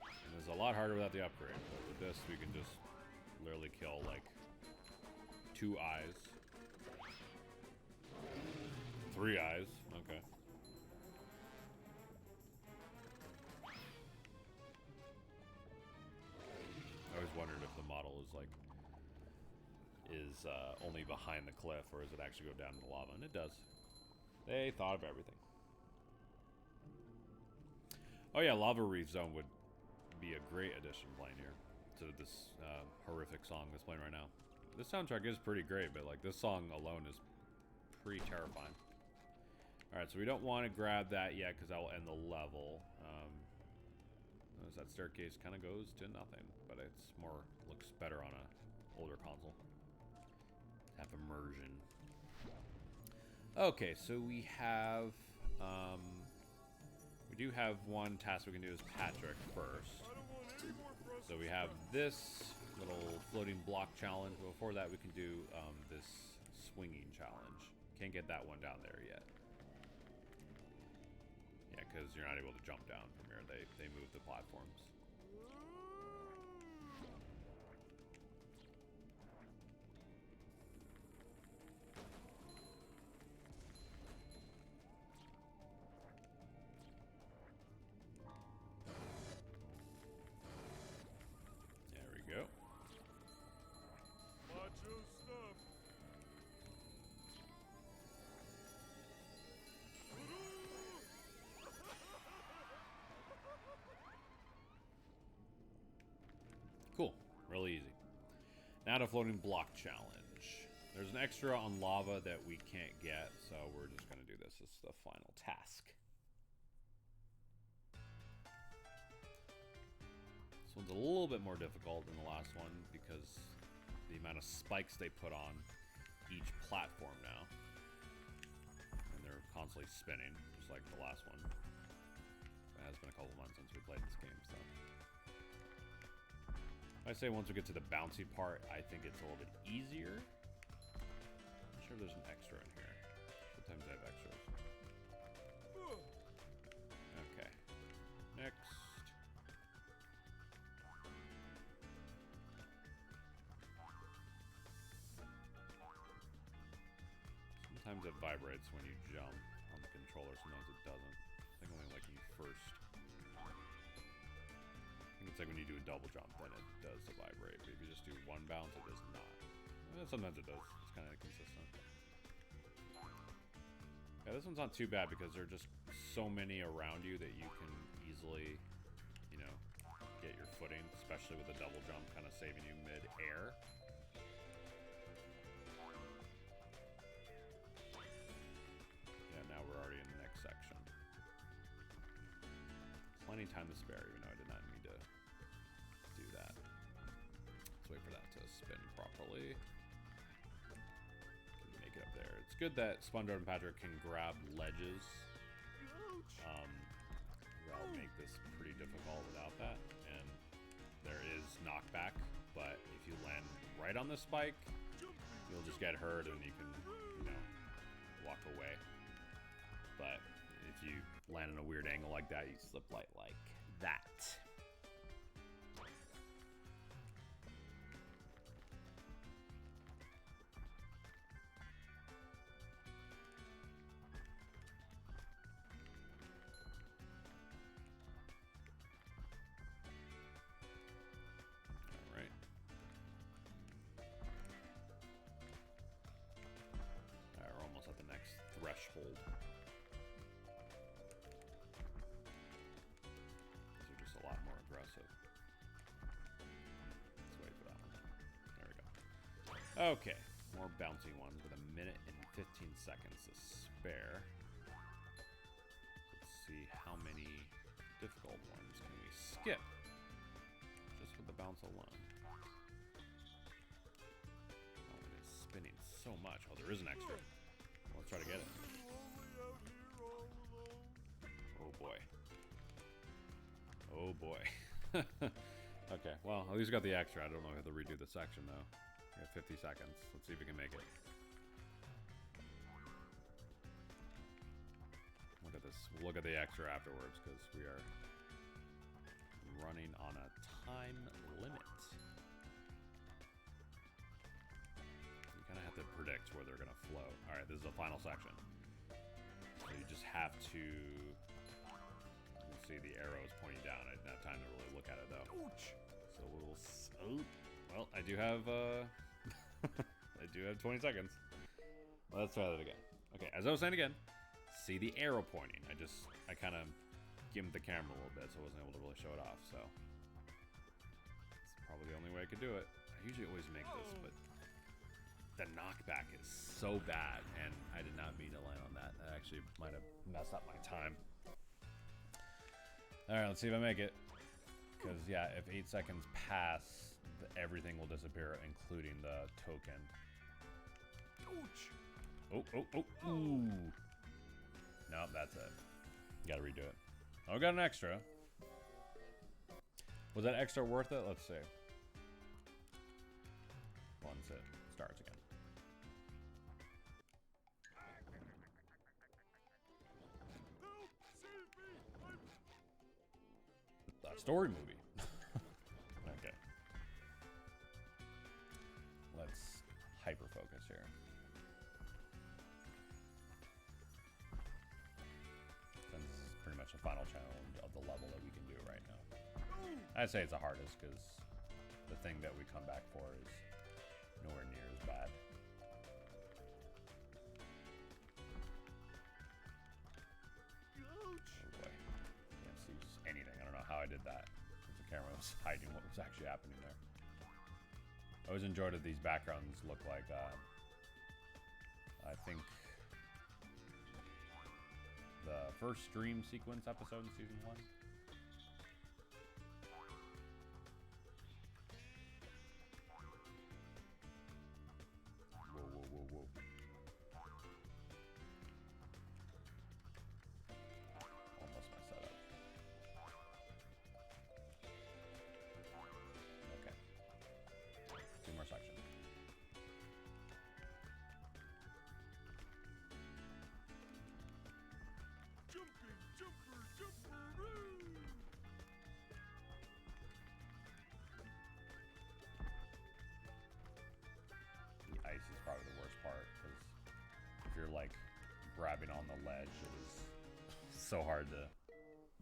And it's a lot harder without the upgrade. But with this, we can just literally kill like 2 eyes. 3 eyes. Okay. I always wondered if the model is like only behind the cliff, or does it actually go down in the lava? And it does. They thought of everything. Oh yeah, Lava Reef Zone would be a great addition playing here to this horrific song that's playing right now. This soundtrack is pretty great, but like this song alone is pretty terrifying. Alright, so we don't want to grab that yet because that will end the level. Notice that staircase kind of goes to nothing, but it's more, looks better on a older console. Have immersion. Okay, so we have we do have one task we can do as Patrick first. I don't want any more frustrations. So we have this little floating block challenge. Before that, we can do this swinging challenge. Can't get that one down there yet. Yeah, because you're not able to jump down from here. They move the platforms. There we go. Macho stuff. Cool. Really easy. Now to floating block challenge. There's an extra on lava that we can't get, so we're just going to do this as the final task. This one's a little bit more difficult than the last one because the amount of spikes they put on each platform now. And they're constantly spinning, just like the last one. It has been a couple months since we played this game, so. I say once we get to the bouncy part, I think it's a little bit easier. I'm sure there's an extra in here. Sometimes I have extras. Okay. Next. Sometimes it vibrates when you jump on the controller, sometimes it doesn't. I think only like when you first It's like when you do a double jump, then it does the vibrate. But if you just do one bounce, it does not. Sometimes it does. It's kind of inconsistent. Yeah, this one's not too bad because there are just so many around you that you can easily, you know, get your footing, especially with a double jump kind of saving you mid-air. Yeah, now we're already in the next section. Plenty of time to spare, even though I did not need to do that. Let's wait for that to spin properly. Can make it up there. It's good that SpongeBob and Patrick can grab ledges. That'll make this pretty difficult without that. And there is knockback, but if you land right on the spike, you'll just get hurt and you can, you know, walk away. But if you land in a weird angle like that, you slip like that. Threshold. These are just a lot more aggressive. Let's wait for that one. There we go. Okay, more bouncy ones with 1 minute and 15 seconds to spare. Let's see how many difficult ones can we skip just with the bounce alone. Oh, it is spinning so much. Oh, there is an extra. Let's try to get it. Oh boy. Oh boy. Okay, well, at least we got the extra. I don't know if I have to redo the section though. We have 50 seconds. Let's see if we can make it. Look at this. We'll look at the extra afterwards because we are running on a time limit. Have to predict where they're gonna flow. All right, this is the final section. So you just have to. You can see the arrows pointing down. I didn't have time to really look at it though. So we'll. Oh, well, I do have. I do have 20 seconds. Let's try that again. Okay, as I was saying again, see the arrow pointing. I kind of gimmed the camera a little bit, so I wasn't able to really show it off. So it's probably the only way I could do it. I usually always make this, but. The knockback is so bad, and I did not mean to land on that. That actually might have messed up my time. All right, let's see if I make it. Because, yeah, if 8 seconds pass, everything will disappear, including the token. Oh, oh, oh, ooh. Nope, that's it. Gotta redo it. Oh, we got an extra. Was that extra worth it? Let's see. Once it starts again. Story movie. Okay. Let's hyper focus here. Since this is pretty much the final challenge of the level that we can do right now. I'd say it's the hardest because the thing that we come back for is nowhere near as bad. How I did that. The camera was hiding what was actually happening there. I always enjoyed that these backgrounds look like, I think, the first stream sequence episode in season 1. Whoa, whoa, whoa, whoa. Almost messed that up. More section. Jumping, jumper, jumper, The ice is probably the worst part because if you're like grabbing on the ledge, it is so hard to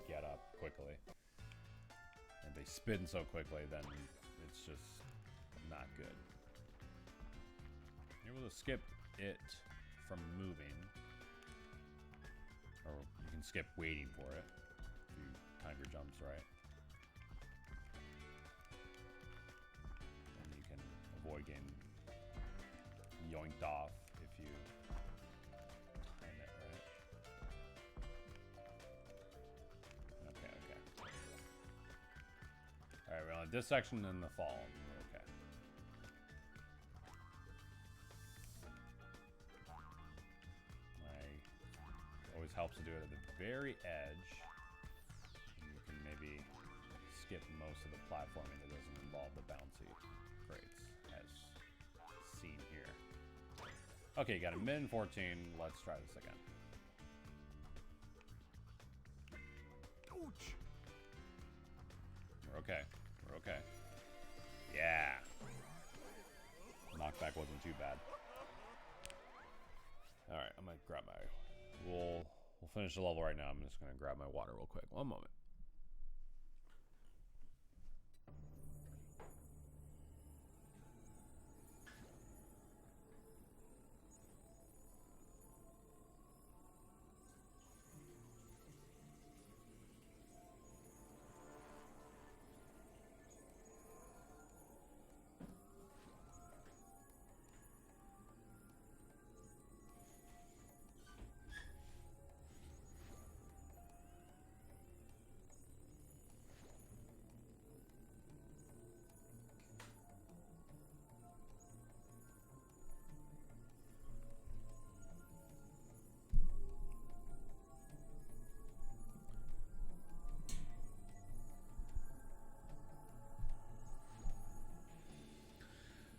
get up quickly. And they spin so quickly, then it's just not good. You're able to skip it from moving, or you can skip waiting for it if you time your jumps right. And you can avoid getting yoinked off if you time it right. Okay, okay. Alright, we're on this section and the fall. Okay. Always helps to do it at the very edge. You can maybe skip most of the platforming that doesn't involve the bouncy crates, as seen here. Okay, got a min 14. Let's try this again. Ouch! We're okay. We're okay. Yeah. Knockback wasn't too bad. All right, I'm gonna grab my. We'll finish the level right now. I'm just gonna grab my water real quick. One moment.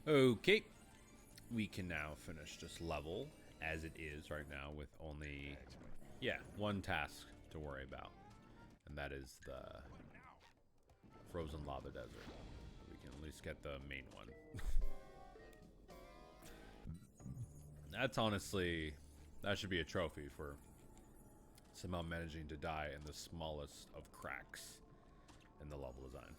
Okay, we can now finish this level as it is right now with only, yeah, one task to worry about, and that is the frozen lava desert. We can at least get the main one. That's honestly, that should be a trophy for somehow managing to die in the smallest of cracks in the level design.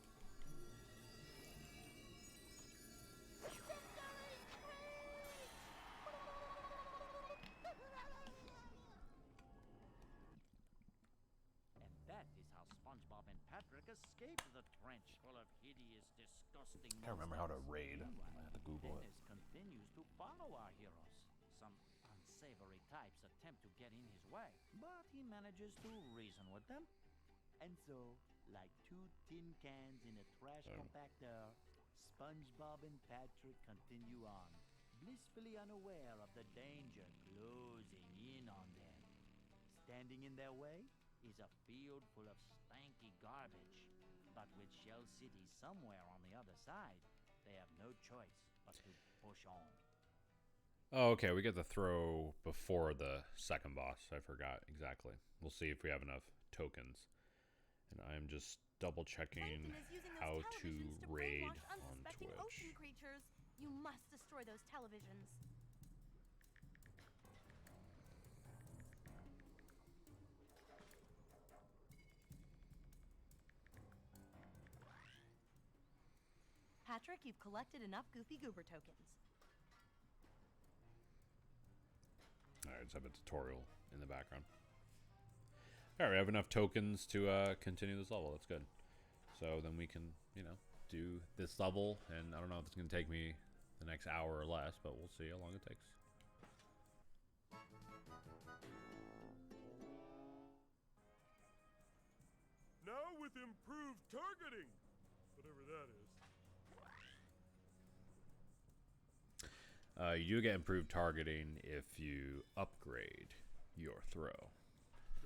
SpongeBob and Patrick escaped the trench full of hideous, disgusting I can't remember how to raid. Meanwhile, I had to Google it. Dennis continues to follow our heroes. Some unsavory types attempt to get in his way, but he manages to reason with them. And so, like two tin cans in a trash compactor, SpongeBob and Patrick continue on, blissfully unaware of the danger closing in on them. Standing in their way is a field full of stanky garbage, but with Shell City somewhere on the other side, they have no choice but to push on. Oh, okay, we get the throw before the second boss. I forgot exactly. We'll see if we have enough tokens. And I'm just double checking how to raid on Twitch. Ocean creatures. You must destroy those televisions. Patrick, you've collected enough Goofy Goober tokens. Alright, let's have a tutorial in the background. Alright, we have enough tokens to continue this level. That's good. So then we can, you know, do this level, and I don't know if it's going to take me the next hour or less, but we'll see how long it takes. Now with improved targeting, whatever that is. You do get improved targeting if you upgrade your throw.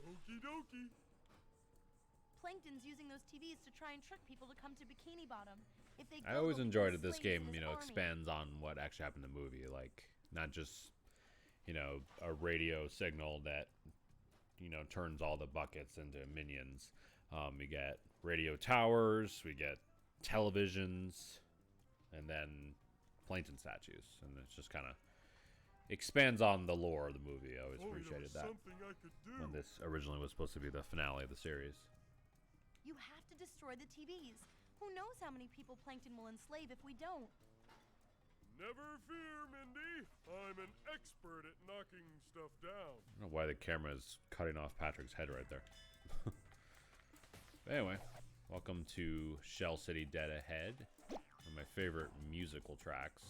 Okie dokie. Plankton's using those TVs to try and trick people to come to Bikini Bottom. If they I go, always they'll enjoyed become that this slaves game, of you his know, army. expands on what actually happened in the movie. Like, not just, you know, a radio signal that, you know, turns all the buckets into minions. We get radio towers, we get televisions, and then plankton statues. And it's just kind of expands on the lore of the movie. I always appreciated that. Something I could do. When this originally was supposed to be the finale of the series. You have to destroy the TVs. Who knows how many people Plankton will enslave if we don't? Never fear, Mindy. I'm an expert at knocking stuff down. I don't know why the camera is cutting off Patrick's head right there. Anyway, welcome to Shell City Dead Ahead. One of my favorite musical tracks.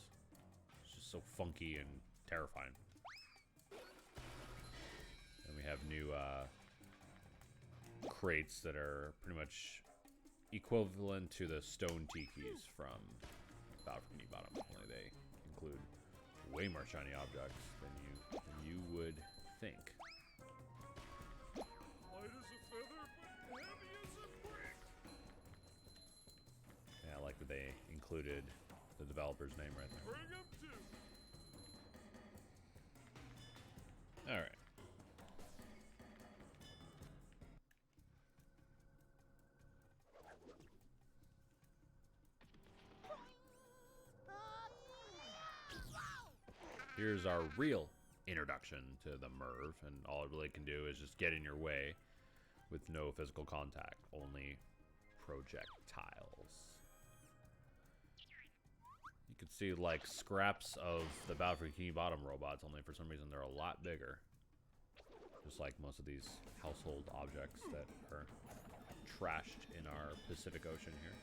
It's just so funky and terrifying. And we have new crates that are pretty much equivalent to the stone tikis from Bikini Bottom, only they include way more shiny objects than you would think. Light as a feather, but heavy as a brick. Yeah, I like that they included the developer's name right there. Bring 'em too. All right. Here's our real introduction to the Merv, and all it really can do is just get in your way with no physical contact, only projectiles. You can see like scraps of the Battle for Bikini Bottom robots, only for some reason they're a lot bigger. Just like most of these household objects that are trashed in our Pacific Ocean here.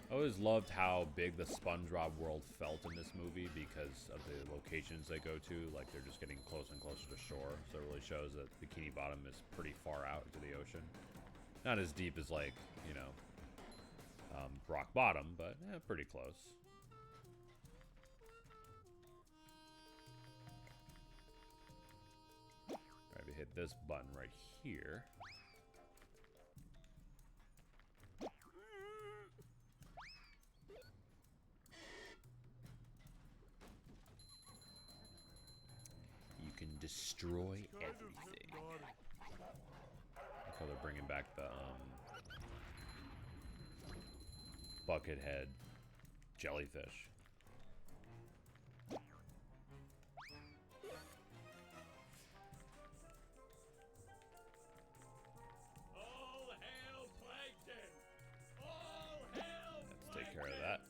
I always loved how big the SpongeBob world felt in this movie because of the locations they go to. Like, they're just getting closer and closer to shore. So it really shows that Bikini Bottom is pretty far out into the ocean. Not as deep as, like, you know, Rock Bottom, but pretty close. Alright, we hit this button right here. Destroy everything. Look how they're bringing back the Buckethead jellyfish. All hail Plankton! All hail Let's take care of that.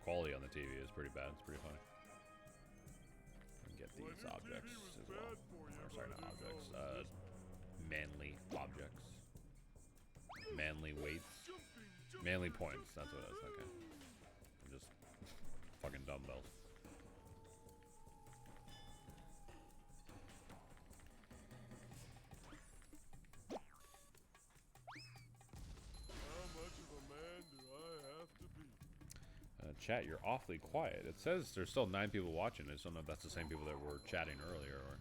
Quality on the TV is pretty bad. It's pretty funny. Get these objects as well. Or sorry, not objects. Manly objects. Manly weights. Manly points. That's what it is. Okay. Just fucking dumbbells. How much of a man do I have to be? Chat, you're awfully quiet. It says there's still 9 people watching. I just don't know if that's the same people that were chatting earlier or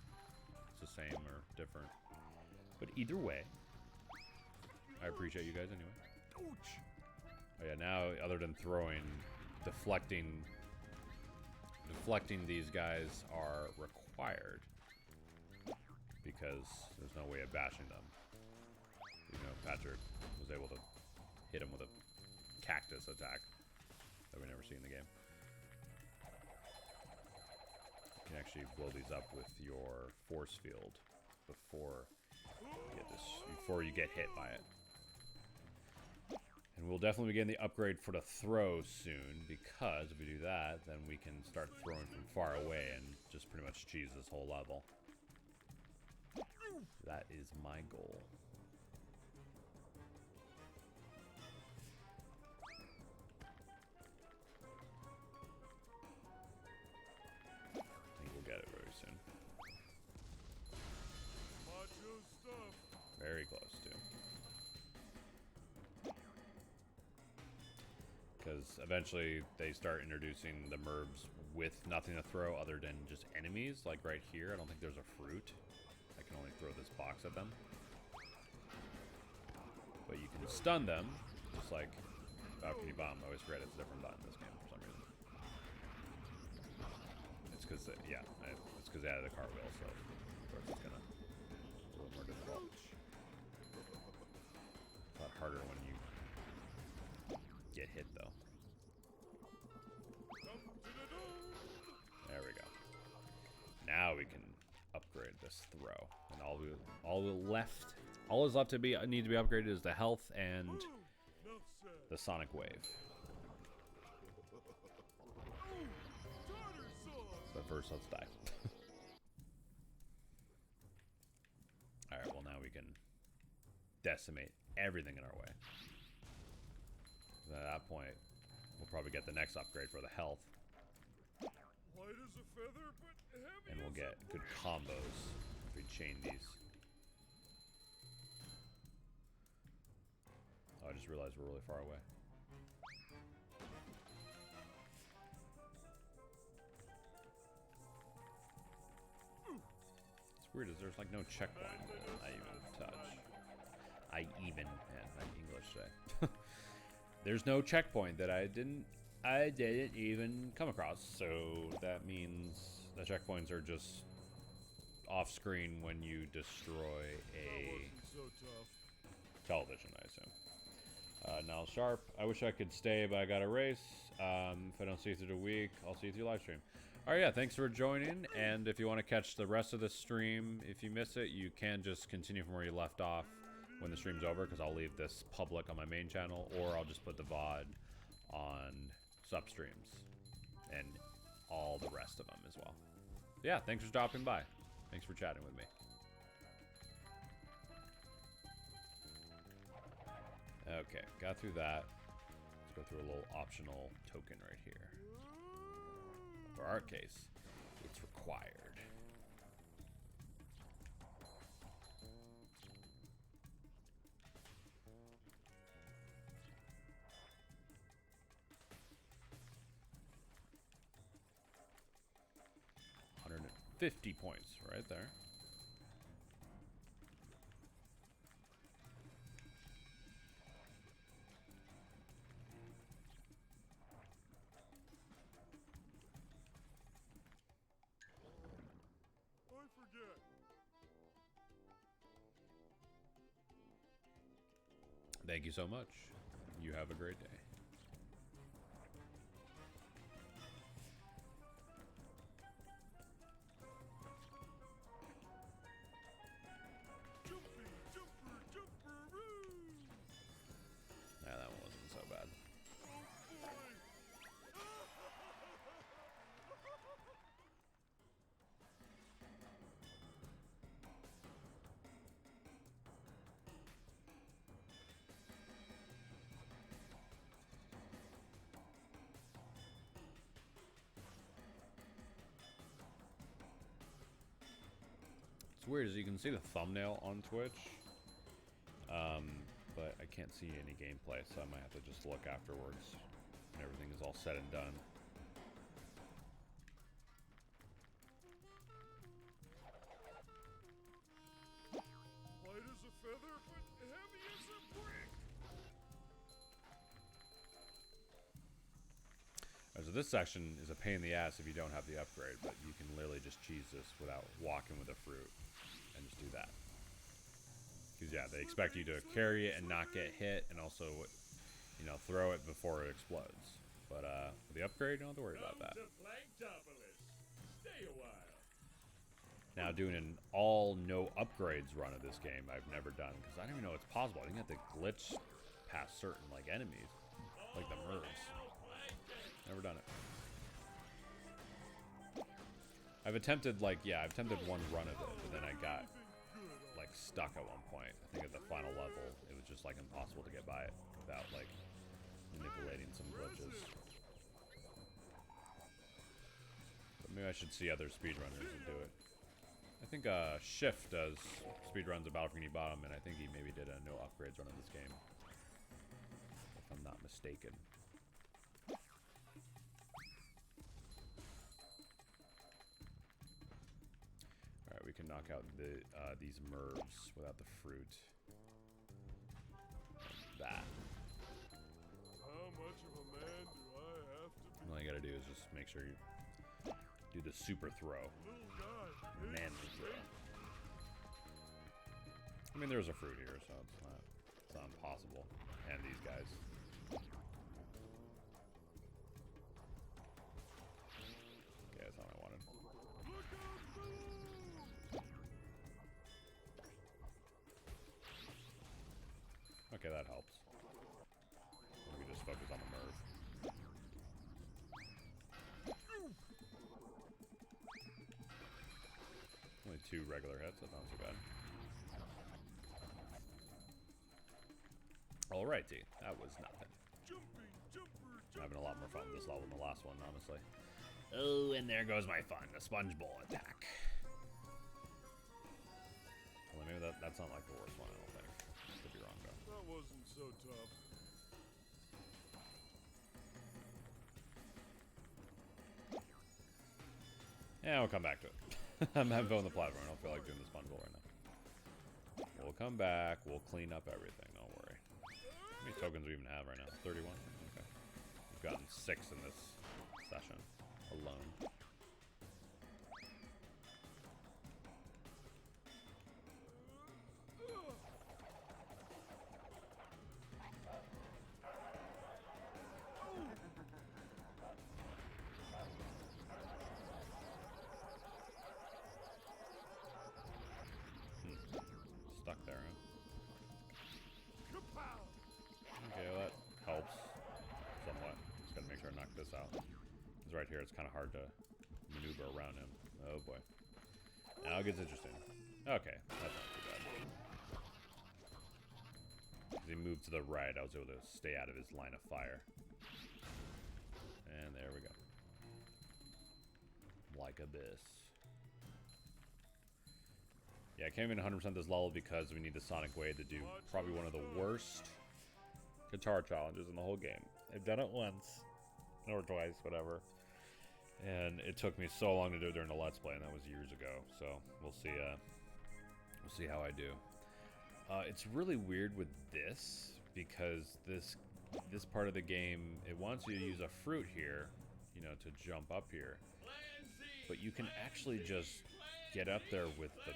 it's the same or different. But either way, I appreciate you guys anyway. Oh yeah, now other than throwing, deflecting these guys are required because there's no way of bashing them. You know, Patrick was able to hit him with a cactus attack that we never see in the game. You can actually blow these up with your force field before you get hit by it. And we'll definitely begin the upgrade for the throw soon, because if we do that, then we can start throwing from far away and just pretty much cheese this whole level. That is my goal. Get it very soon. Macho stuff. Very close to. Because eventually they start introducing the Merbs with nothing to throw other than just enemies. Like right here, I don't think there's a fruit. I can only throw this box at them. But you can stun them, just like Bikini Bottom. I always forget it's a different button in this game for some reason. It's because, yeah, it's because they added a cartwheel, so of course it's gonna be a little more difficult. A lot harder when you get hit, though. There we go. Now we can upgrade this throw, and all is left to need to be upgraded is the health and Enough said. the sonic wave. Tartar sauce. But first, let's die. All right. Well, now we can decimate everything in our way. At that point, we'll probably get the next upgrade for the health, Light as a feather, but heavy and we'll as get a good brick. combos if we chain these. Oh, I just realized we're really far away. It's weird, is there's like no checkpoint I even touch. Not English today. There's no checkpoint that I didn't even come across. So that means the checkpoints are just off screen when you destroy a Wasn't so tough. television, I assume. Now Sharp, I wish I could stay, but I got a race. If I don't see you through the week, I'll see you through live stream. All right, yeah, thanks for joining. And if you want to catch the rest of the stream, if you miss it, you can just continue from where you left off when the stream's over, because I'll leave this public on my main channel, or I'll just put the VOD on SUP streams and all the rest of them as well. Yeah, thanks for stopping by. Thanks for chatting with me. Okay, got through that. Let's go through a little optional token right here. For our case, it's required. $150 points right there. I forget. Thank you so much. You have a great day. Jumpy, jumper, jumperoo. Nah, that one wasn't so bad. Oh boy. It's weird, as you can see the thumbnail on Twitch, but I can't see any gameplay, so I might have to just look afterwards when everything is all said and done. Light as a feather, but heavy as a brick. Alright, so this section is a pain in the ass if you don't have the upgrade, but you can literally just cheese this without walking with a fruit and just do that. Because yeah, they expect you to carry it and not get hit, and also, you know, throw it before it explodes. But with the upgrade, you don't have to worry about that. Come to Planktopolis. Stay a while. Now, doing an all no upgrades run of this game, I've never done, because I don't even know it's possible. I think you have to glitch past certain like enemies, like the Mervs. Never done it. I've attempted I've attempted one run of it, but then I got like stuck at one point. I think at the final level, it was just like impossible to get by it without like manipulating some glitches. But maybe I should see other speedrunners that do it. I think Shift does speedruns of Battle for Bikini Bottom, and I think he maybe did a no upgrades run of this game, if I'm not mistaken. Alright, we can knock out these Mervs without the fruit. And that. How much of a man do I have to be? All you gotta do is just make sure you do the super throw. Little guy. Manly throw. I mean, there's a fruit here, so it's not impossible. And these guys. Okay, that's all I wanted. Look out, fellow! 2 regular hits. That's not too bad. Alrighty, that was nothing. I'm having a lot more fun with this level than the last one, honestly. Oh, and there goes my fun, the SpongeBob attack. Well, maybe that's not like the worst one, I don't think. Could be wrong, though. That wasn't so tough. Yeah, we'll come back to it. I'm having fun with the platform. I don't feel like doing the SpongeBob right now. We'll come back. We'll clean up everything. Don't worry. How many tokens do we even have right now? 31? Okay. We've gotten 6 in this session alone. Stuck there, huh? Okay, well, that helps somewhat. Just gotta make sure I knock this out. Because right here, it's kind of hard to maneuver around him. Oh boy. Now it gets interesting. Okay, that's not too bad. As he moved to the right, I was able to stay out of his line of fire. And there we go. Like this. Yeah, I can't even 100% this level because we need the Sonic Wave to do probably one of the worst guitar challenges in the whole game. I've done it once, or twice, whatever. And it took me so long to do it during the Let's Play, and that was years ago. So we'll see how I do. It's really weird with this because this part of the game, it wants you to use a fruit here, you know, to jump up here. But you can actually just get up there with the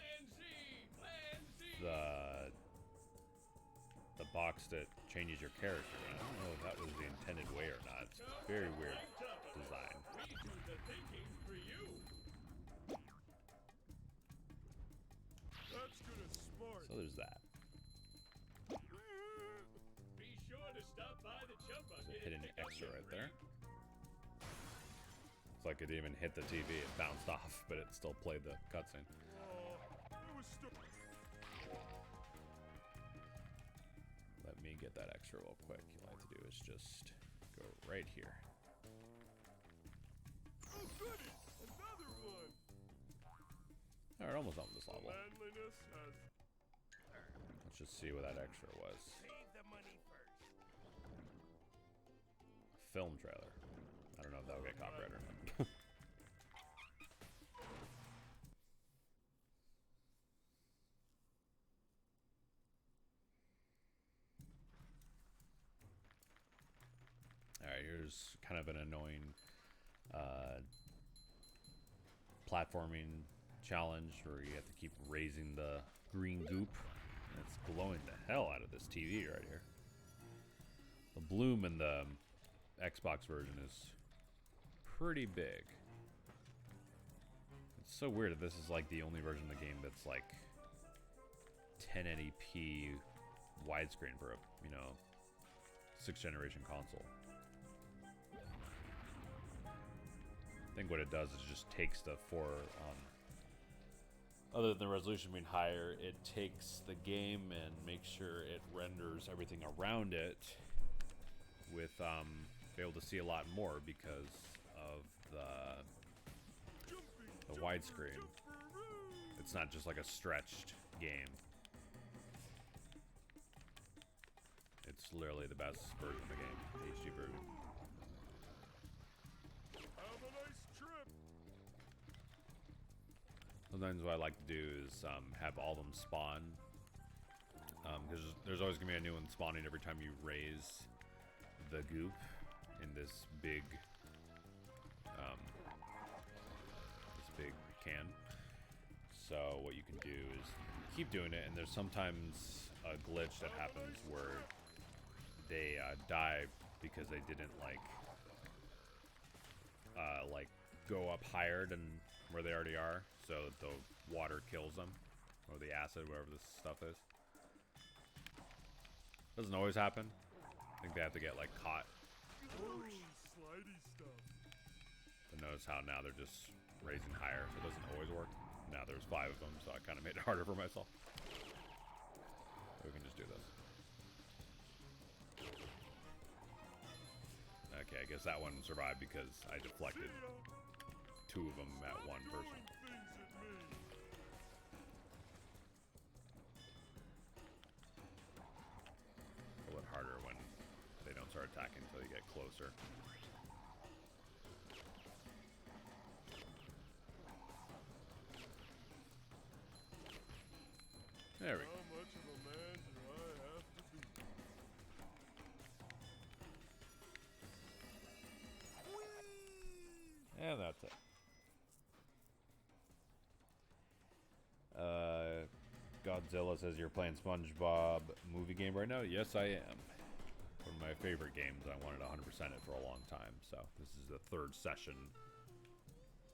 box that changes your character. And I don't know if that was the intended way or not. It's very weird design. That's good and smart. So there's that. Be sure to stop by the jump There's a hidden extra right there. It's like it didn't even hit the TV. It bounced off, but it still played the cutscene. It was Let me get that extra real quick. All I have to do is just go right here. Oh, goody! Another one! Alright, almost done with this level. Manliness has... Let's just see what that extra was. Save the money first. Film trailer. I don't know if that'll get copyrighted or not. Alright, here's kind of an annoying platforming challenge where you have to keep raising the green goop. And it's glowing the hell out of this TV right here. The bloom in the Xbox version is pretty big. It's so weird that this is like the only version of the game that's like 1080p widescreen for a, you know, 6th generation console. I think what it does is just takes the other than the resolution being higher, it takes the game and makes sure it renders everything around it with be able to see a lot more because of the widescreen. It's not just like a stretched game. It's literally the best version of the game, the HD version. Have a nice trip. Sometimes what I like to do is have all of them spawn. Because there's always going to be a new one spawning every time you raise the goop in this big can. So what you can do is keep doing it, and there's sometimes a glitch that happens where they die because they didn't like go up higher than where they already are, so the water kills them, or the acid, whatever this stuff is. Doesn't always happen. I think they have to get like caught. Oh, slidey stuff. But notice how now they're just raising higher, so it doesn't always work. now there's 5 of them, so I kind of made it harder for myself. We can just do this. Okay, I guess that one survived because I deflected 2 of them at one person. A little harder when they don't start attacking until you get closer. There we go. How much of a man do I have to be? And that's it. Godzilla says you're playing SpongeBob movie game right now. Yes, I am. One of my favorite games. I wanted 100% it for a long time. So this is the 3rd session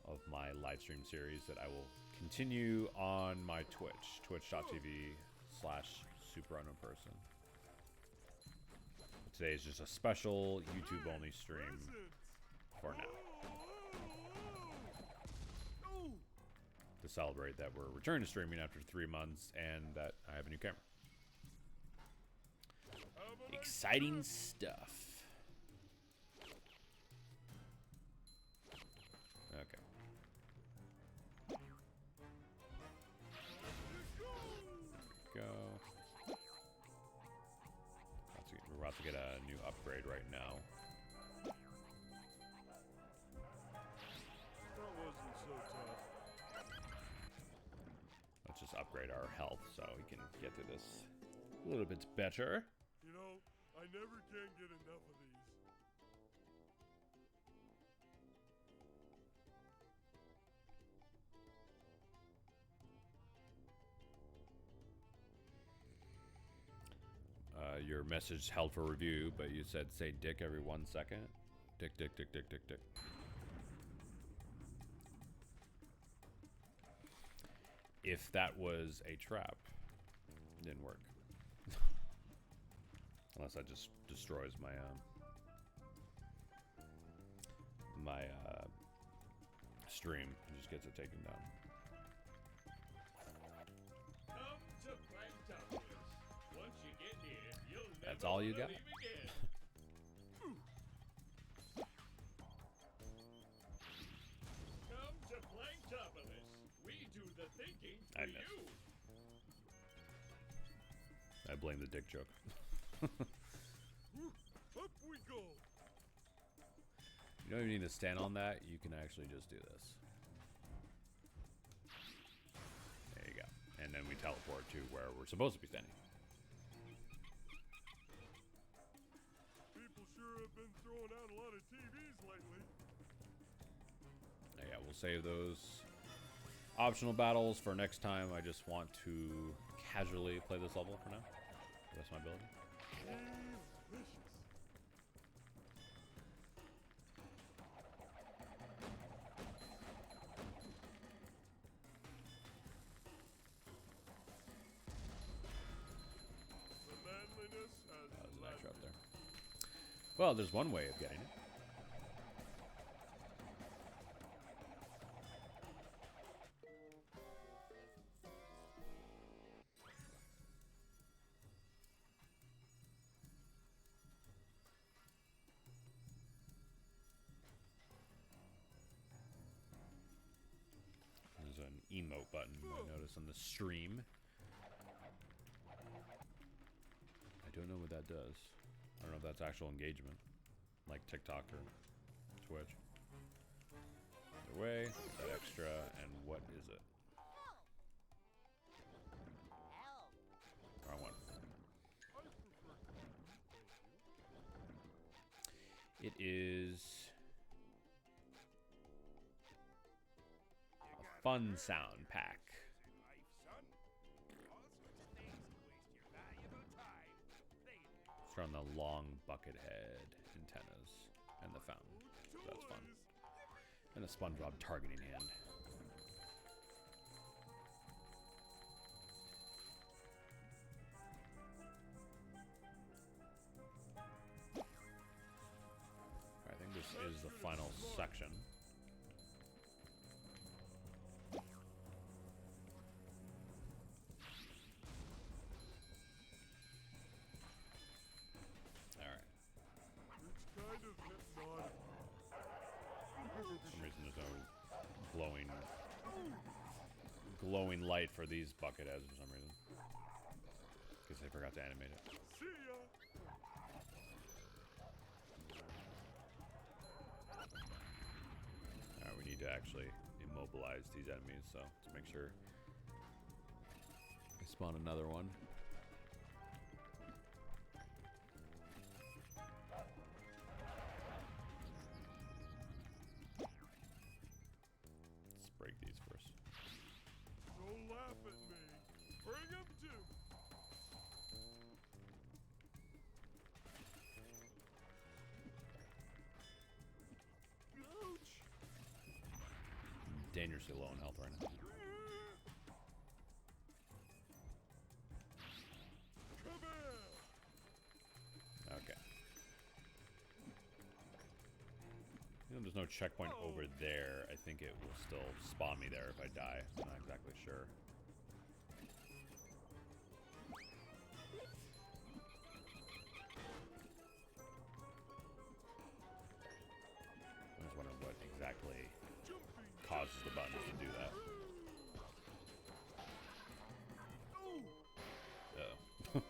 of my live stream series that I will continue on my Twitch. Twitch.tv/SuperUnknownPerson. Today is just a special YouTube only stream for now. To celebrate that we're returning to streaming after 3 months and that I have a new camera. Exciting stuff. Okay. Go. We're about to get a new upgrade right now. That wasn't so tough. Let's just upgrade our health so we can get through this a little bit better. You know, I never can get enough of these. Your message held for review, but you said say dick every 1 second. Dick, dick, dick, dick, dick, dick. If that was a trap, didn't work. Unless that just destroys my stream. It just gets it taken down. Come to Planktopolis. Once you get here, you'll never That's all you got? leave again. Come to Planktopolis. We do the thinking for I missed. you. I blame the dick joke. Up we go. You don't even need to stand on that. You can actually just do this. There you go. And then we teleport to where we're supposed to be standing. People sure have been throwing out a lot of TVs lately. Yeah, we'll save those optional battles for next time. I just want to casually play this level for now. That's my ability. Delicious. The manliness has That was a nice left. drop there. Well, there's one way of getting it. There's an emote button you might notice on the stream. I don't know what that does. I don't know if that's actual engagement, like TikTok or Twitch. Either way, that extra, and what is it? Help! Wrong one. It is a fun sound pack. It's on the long bucket head antennas and the fountain. So that's fun. And a SpongeBob targeting hand. I think this is the final section. glowing light for these bucket heads for some reason. Guess they forgot to animate it. See ya. Alright, we need to actually immobilize these enemies, so to make sure we spawn another one. Let's break these first. Don't laugh at me. Bring him to. Ouch. Dangerously low in health right now. Come here. Okay. You know, there's no checkpoint over there. I think it will still spawn me there if I die. I'm not exactly sure. I was wondering what exactly causes the buttons to do that. Oh.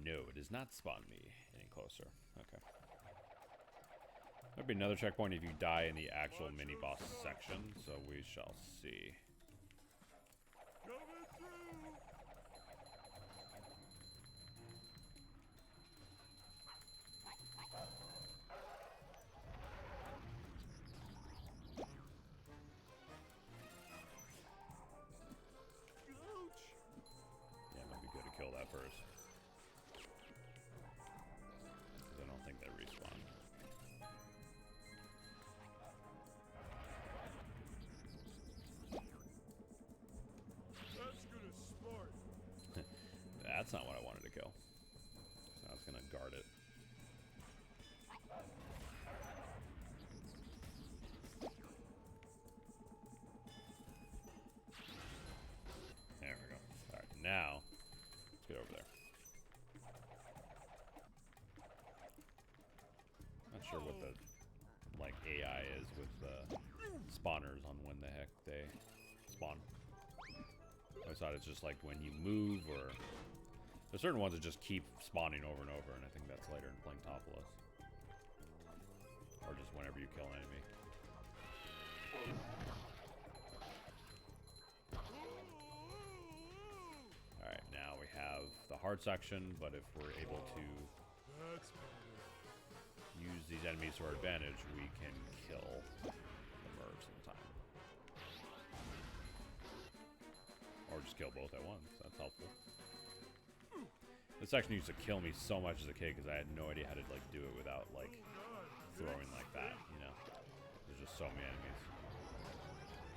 No, it does not spawn me any closer. Okay. There'll be another checkpoint if you die in the actual mini-boss section, so we shall see. Coming through. Ouch. Yeah, it might be good to kill that first. Because I don't think they respawn. That's gonna smart. That's not what I wanted to kill. I was gonna guard it. There we go. Alright, now let's get over there. Not sure what the like AI is with the spawners on when the heck they spawn. I thought it's just like when you move, or there's certain ones that just keep spawning over and over, and I think that's later in Planktopolis. Or just whenever you kill an enemy. Alright, now we have the hard section, but if we're able to That's better. use these enemies to our advantage, we can kill the mercs in time. Or just kill both at once. That's helpful. This section used to kill me so much as a kid because I had no idea how to like do it without like throwing like that, you know? There's just so many enemies.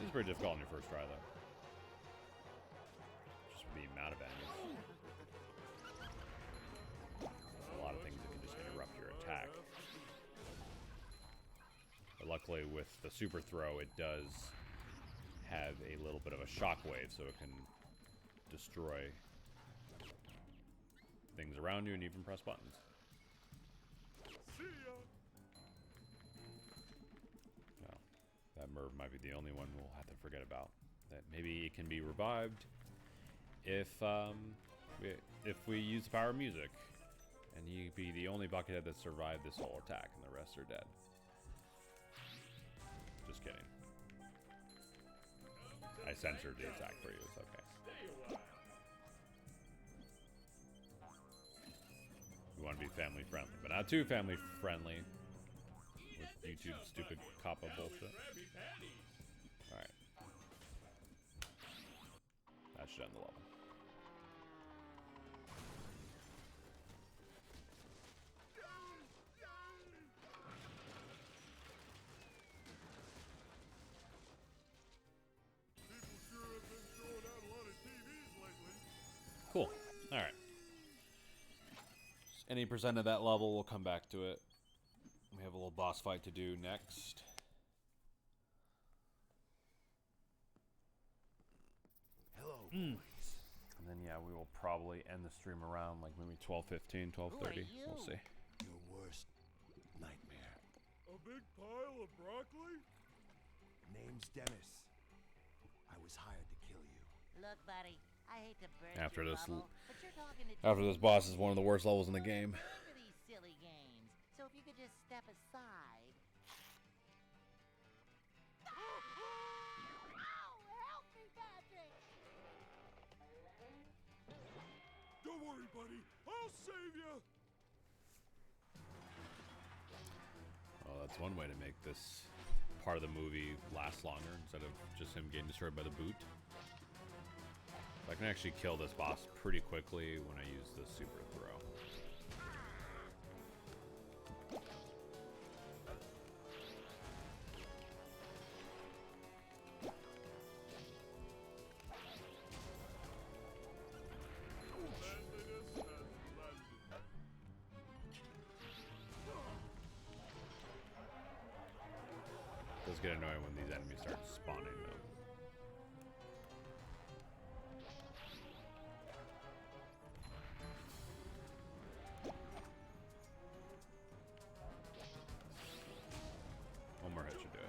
This is pretty difficult on your first try though. Just the amount of enemies. There's a lot of things that can just interrupt your attack. But luckily with the super throw, it does have a little bit of a shockwave, so it can destroy things around you and even press buttons. See ya. Well, that Merv might be the only one we'll have to forget about. That maybe it can be revived if we use the power of music, and he'd be the only buckethead that survived this whole attack, and the rest are dead. Just kidding. I censored the attack for you. It's okay. Stay a while. We want to be family friendly, but not too family friendly with YouTube's stupid cop-up bullshit. Krabby Patties. Alright. That should end the level. People sure have been throwing out a lot of TVs lately. Cool. Alright. Any percent of that level, we'll come back to it. We have a little boss fight to do next. Hello, And then, yeah, we will probably end the stream around like maybe 12:15, 12:30. We'll see. your worst nightmare. A big pile of broccoli? Name's Dennis. I was was hired to kill you. Look, buddy, I hate to burst After your this bubble, but you're talking to After this two boss is one of the worst levels in the game. into these silly games. So if you could just step aside. Ow! Help me, Patrick! Don't worry, buddy. I'll save you. Well, that's one way to make this part of the movie last longer instead of just him getting destroyed by the boot. I can actually kill this boss pretty quickly when I use the super throw. It does get annoying when these enemies start spawning though. One more hit should do it.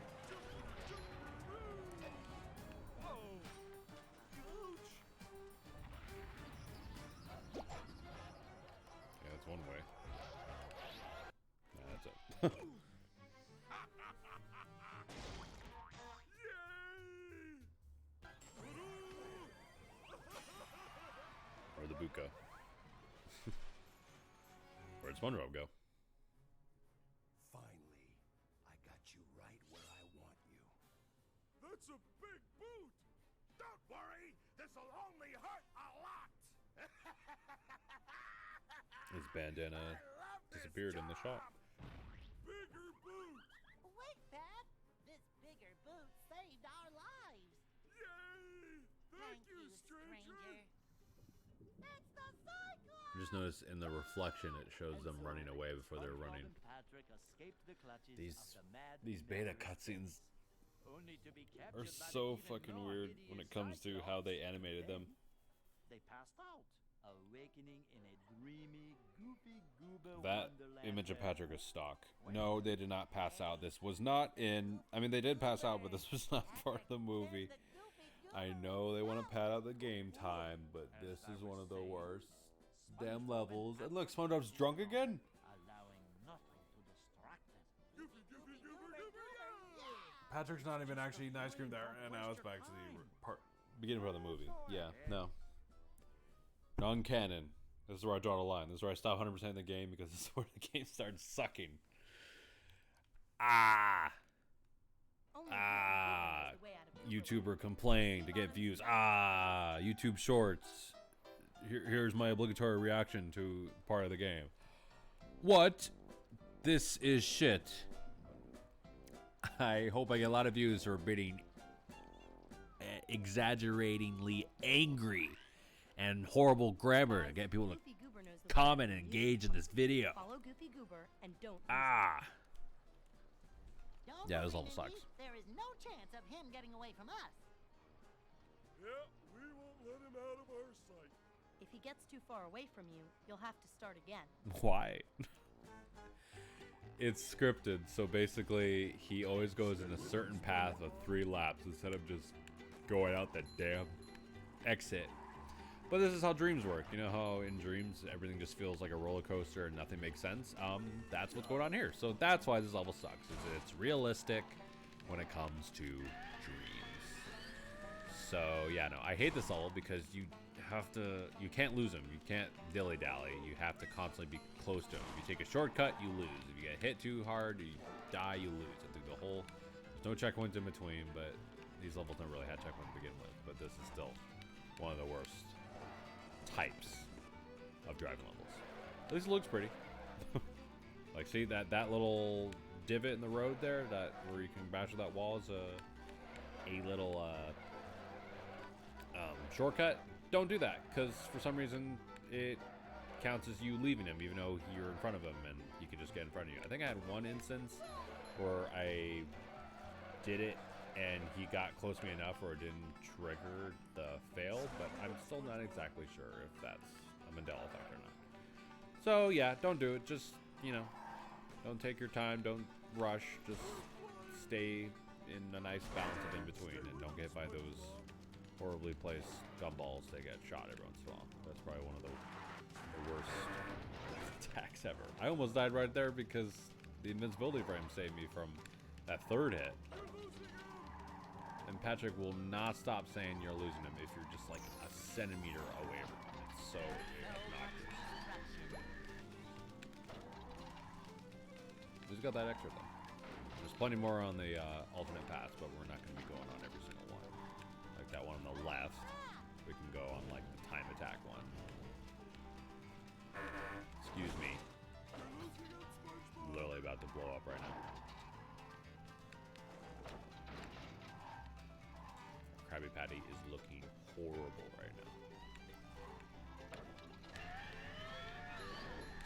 Yeah, that's one way. Nah, that's it. Where'd the boot go? Where'd SpongeBob go? Finally, I got you right where I want you. That's a big boot. Don't worry, this'll only hurt a lot. His bandana disappeared in the shop. Bigger boot. Wait, Pat! This bigger boot saved our lives! Yay! Thank you, stranger. It's the Cyclops! Just notice in the reflection it shows them running away before they're running. Patrick escaped the clutches These of the mad beta Nemesis, cutscenes only to be are captured by so the even fucking more weird when it hideous comes to how they Cyclops. animated them. They passed out, awakening in a dreamy, goofy goober That wonderland image of where- Patrick is stock. No, they did not pass out. This was not in. I mean, they did pass out, but this was not part of the movie. I know they want to pad out the game time, but this is one of the worst damn levels. And look, SpongeBob's drunk again. allowing nothing to distract them. Goofy, goofy, goober, goober, yeah! Patrick's not even actually eating ice cream there, and now it's back to the beginning part of the movie. Yeah, no. Non-canon. This is where I draw the line. This is where I stop 100% of the game because this is where the game starts sucking. Ah! Only Ah! the way out of Goober YouTuber complained to get views. Ah! YouTube Shorts. Here's my obligatory reaction to part of the game. What? This is shit. I hope I get a lot of views for being exaggeratingly angry and horrible grammar to get people to Goofy Goober knows the way comment out and of engage in this video. Follow Goofy Goober and don't lose Ah! Don't Yeah, this worry, level Mindy. sucks. There is no chance of him getting away from us. Yeah, we won't let him out of our sight. If he gets too far away from you, you'll have to start again. Why? It's scripted, so basically he always goes in a certain path of 3 laps instead of just going out the damn exit. But this is how dreams work. You know how in dreams everything just feels like a roller coaster and nothing makes sense? That's what's going on here. So that's why this level sucks. It's realistic when it comes to dreams. So yeah, no, I hate this level because you can't lose him. You can't dilly-dally. You have to constantly be close to him. If you take a shortcut, you lose. If you get hit too hard, you die, you lose. And through the whole, there's no checkpoints in between, but these levels don't really have checkpoints to begin with. But this is still one of the worst types of driving levels. At least it looks pretty. Like, see that little divot in the road there, that where you can bash with that wall is a little shortcut. Don't do that, because for some reason it counts as you leaving him, even though you're in front of him and he can just get in front of you. I think I had one instance where I did it and he got close to me enough where it didn't trigger the fail, but I'm still not exactly sure if that's a Mandela effect or not. So yeah, don't do it. Just, you know, don't take your time, don't rush, just stay in a nice balance of in between and don't get hit by those horribly placed gumballs, they get shot every once in a while. That's probably one of the worst attacks ever. I almost died right there because the invincibility frame saved me from that third hit. And Patrick will not stop saying you're losing him if you're just like a centimeter away from him. It's so obnoxious. Who's got that extra though? There's plenty more on the alternate paths, but we're not going to be going on every single one. Like that one on the left, we can go on like the time attack one. Excuse me. I'm literally about to blow up right now. Krabby Patty is looking horrible right now.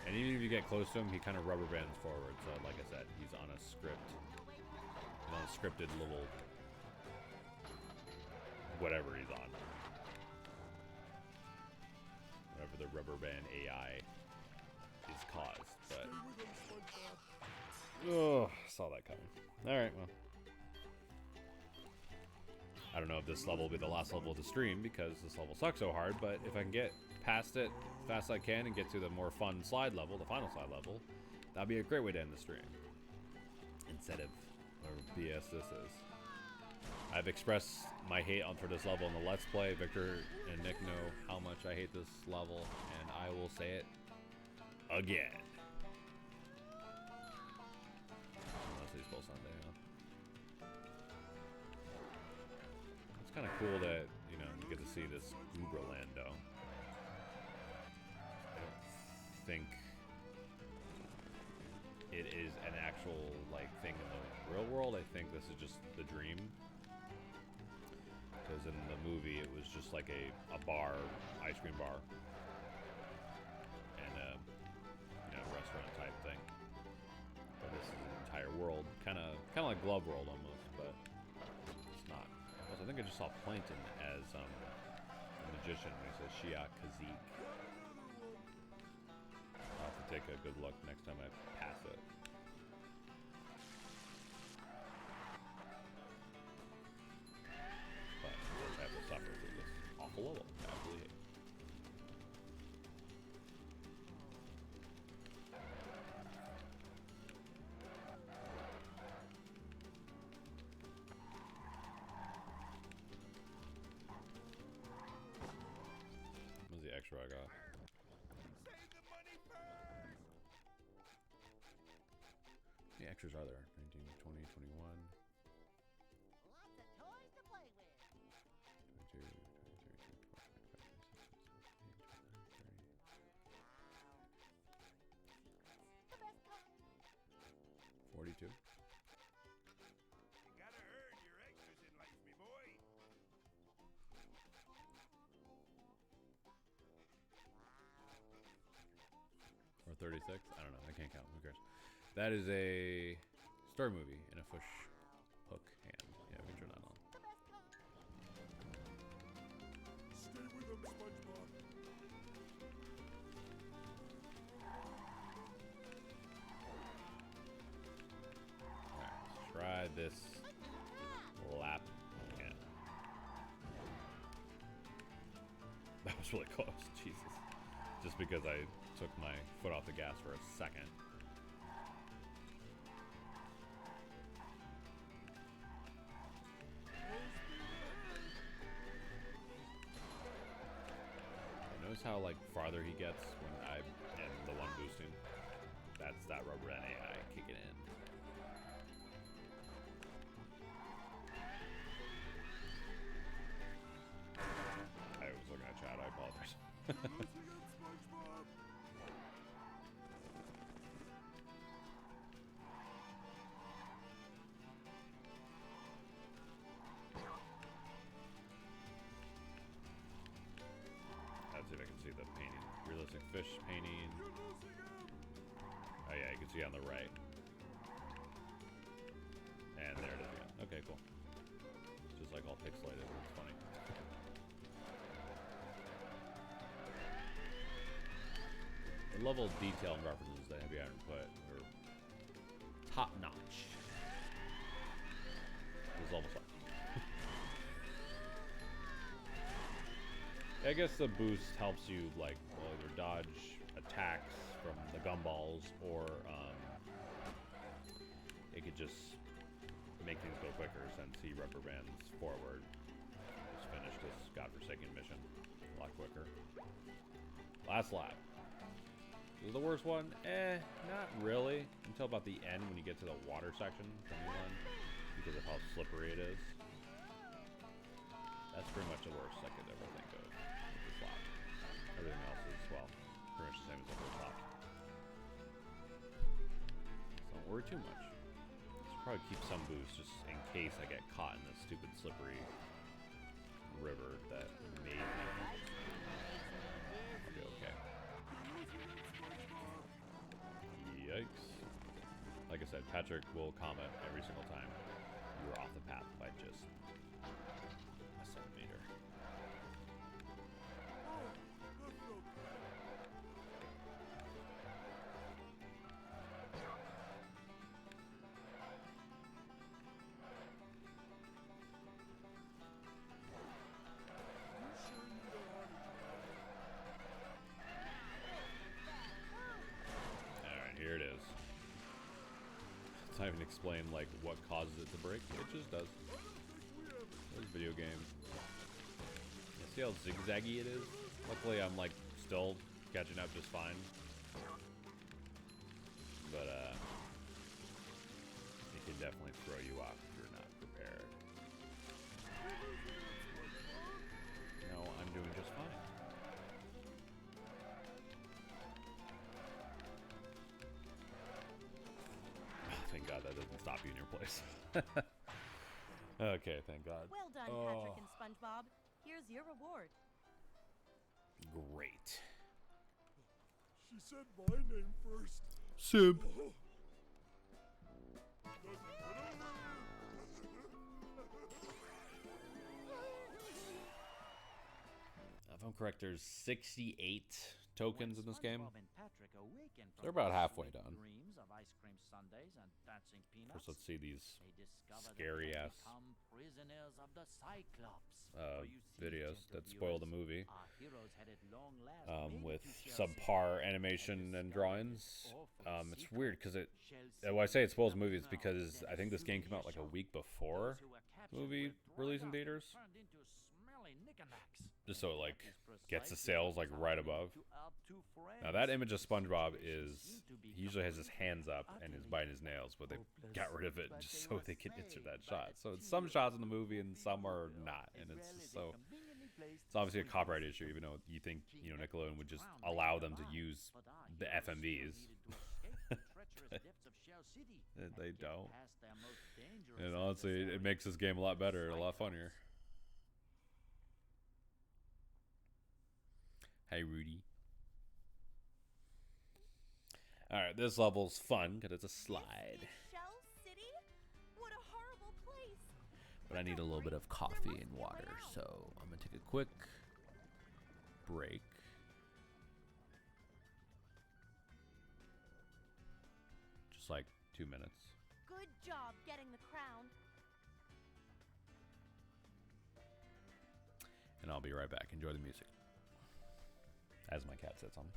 And even if you get close to him, he kind of rubber bands forward. So like I said, he's on a script. He's on a scripted little whatever he's on. Whatever the rubber band AI is caused. But oh, saw that coming. Alright, well. I don't know if this level will be the last level of the stream because this level sucks so hard, but if I can get past it as fast as I can and get to the more fun slide level, the final slide level, that'd be a great way to end the stream. Instead of whatever BS this is. I've expressed my hate for this level in the Let's Play. Victor and Nick know how much I hate this level, and I will say it again. Unless he's both on there, huh? It's kind of cool that, you know, you get to see this Uberlando. I don't think it is an actual, like, thing in the real world. I think this is just the dream. Because in the movie, it was just like a bar, ice cream bar, and a, you know, restaurant type thing. But this is an entire world, kind of like Glove World almost, but it's not. Also, I think I just saw Plankton as a magician when he says Shia Kazik. I'll have to take a good look next time I pass it. Suffer through this awful level. I absolutely hate. What's the extra I got? Save the money first. The extras are there? 19, 20, 21. Lots of toys to play with. 22, 23, 24, 25, 26, 27, 28, 29, 30. The best kind. 42. You gotta earn your extras in life, me boy. Or 36? I don't know. I can't count. Who cares? That is a story movie in a fish hook hand. Yeah, we can turn that on. The best kind. Stay with him, SpongeBob. Alright, let's try this lap again. That was really close. Jesus. Just because I took my foot off the gas for a second. Notice how like farther he gets when I am the one boosting. That's that rubber band AI kicking in. I was looking at chat. I apologize. Closing up, SpongeBob. Let's see if I can see the painting. Realistic fish painting. You're losing him. Oh yeah, you can see on the right. And there it is again. Okay, cool. Just like all pixelated. It's funny. The level of detail and references that Heavy Iron put are top notch. This level sucks. I guess the boost helps you, like, well, either dodge attacks from the gumballs, or it could just make things go quicker since he rubber bands forward. Just finish this godforsaken mission a lot quicker. Last lap. This is the worst one? Not really. Until about the end when you get to the water section from the one, because of how slippery it is. That's pretty much the worst I could ever think of with this lap. Everything else is, well, pretty much the same as the first lap. So don't worry too much. Should probably keep some boost just in case I get caught in this stupid slippery river that maybe I'll be okay. Yikes. Like I said, Patrick will comment every single time you are off the path by just a centimeter. Oh, that felt bad. You sure you know how to drive? Alright, here it is. It's not even explained, like, what causes it to break. It just does. This video game. You see how zigzaggy it is? Luckily, I'm, like, still catching up just fine. But, it can definitely throw you off if you're not prepared. No, I'm doing just fine. Thank God that doesn't stop you in your place. Okay, thank God. Well done, Patrick and SpongeBob. Here's your reward. Great. She said my name first. Soup. Oh. If I'm correct, there's 68 tokens in this game. SpongeBob and Patrick awaken from They're about their halfway sweet done. dreams of ice cream sundaes and dancing peanuts. First, let's see these They discover that scary they ass become prisoners of the Cyclops. videos that spoil the movie. Our heroes had at long last made With it to Shell City subpar and animation and discovered drawings. an awful It's secret. weird because it. Shell Well, I say it City spoils is movies now because that I think this game came out like a souvenir week shop. before Those who were captured movie were dried release in up and theaters. turned into smelly knickknacks. Just so it, like, That is gets the precisely sales, what like, was right happening above. to our two Now friends. that image of SpongeBob Situation is seemed to be he usually has his hands up and is utterly biting his nails, but they got rid of it but just they so were they can insert that saved by shot. the So it's some tears shots in the of movie and some are Will, not, as and it's well just as so. a conveniently placed It's obviously a sprinkler copyright of issue, even though you think King Nickelodeon would just Neptune's crown allow lay them to nearby, use but our the heroes still FMVs. needed to escape the treacherous depths of Shell City and They get don't. past their most dangerous And honestly, it adversary, makes this game a lot better, a lot Cyclops. funnier. Hey, Rudy. Alright, this level's fun because it's a slide. This is Shell City? What a horrible place. But I need a little bit of coffee and water, so I'm gonna take a quick break. Just like 2 minutes. Good job getting the crown. And I'll be right back. Enjoy the music. As my cat sits on me.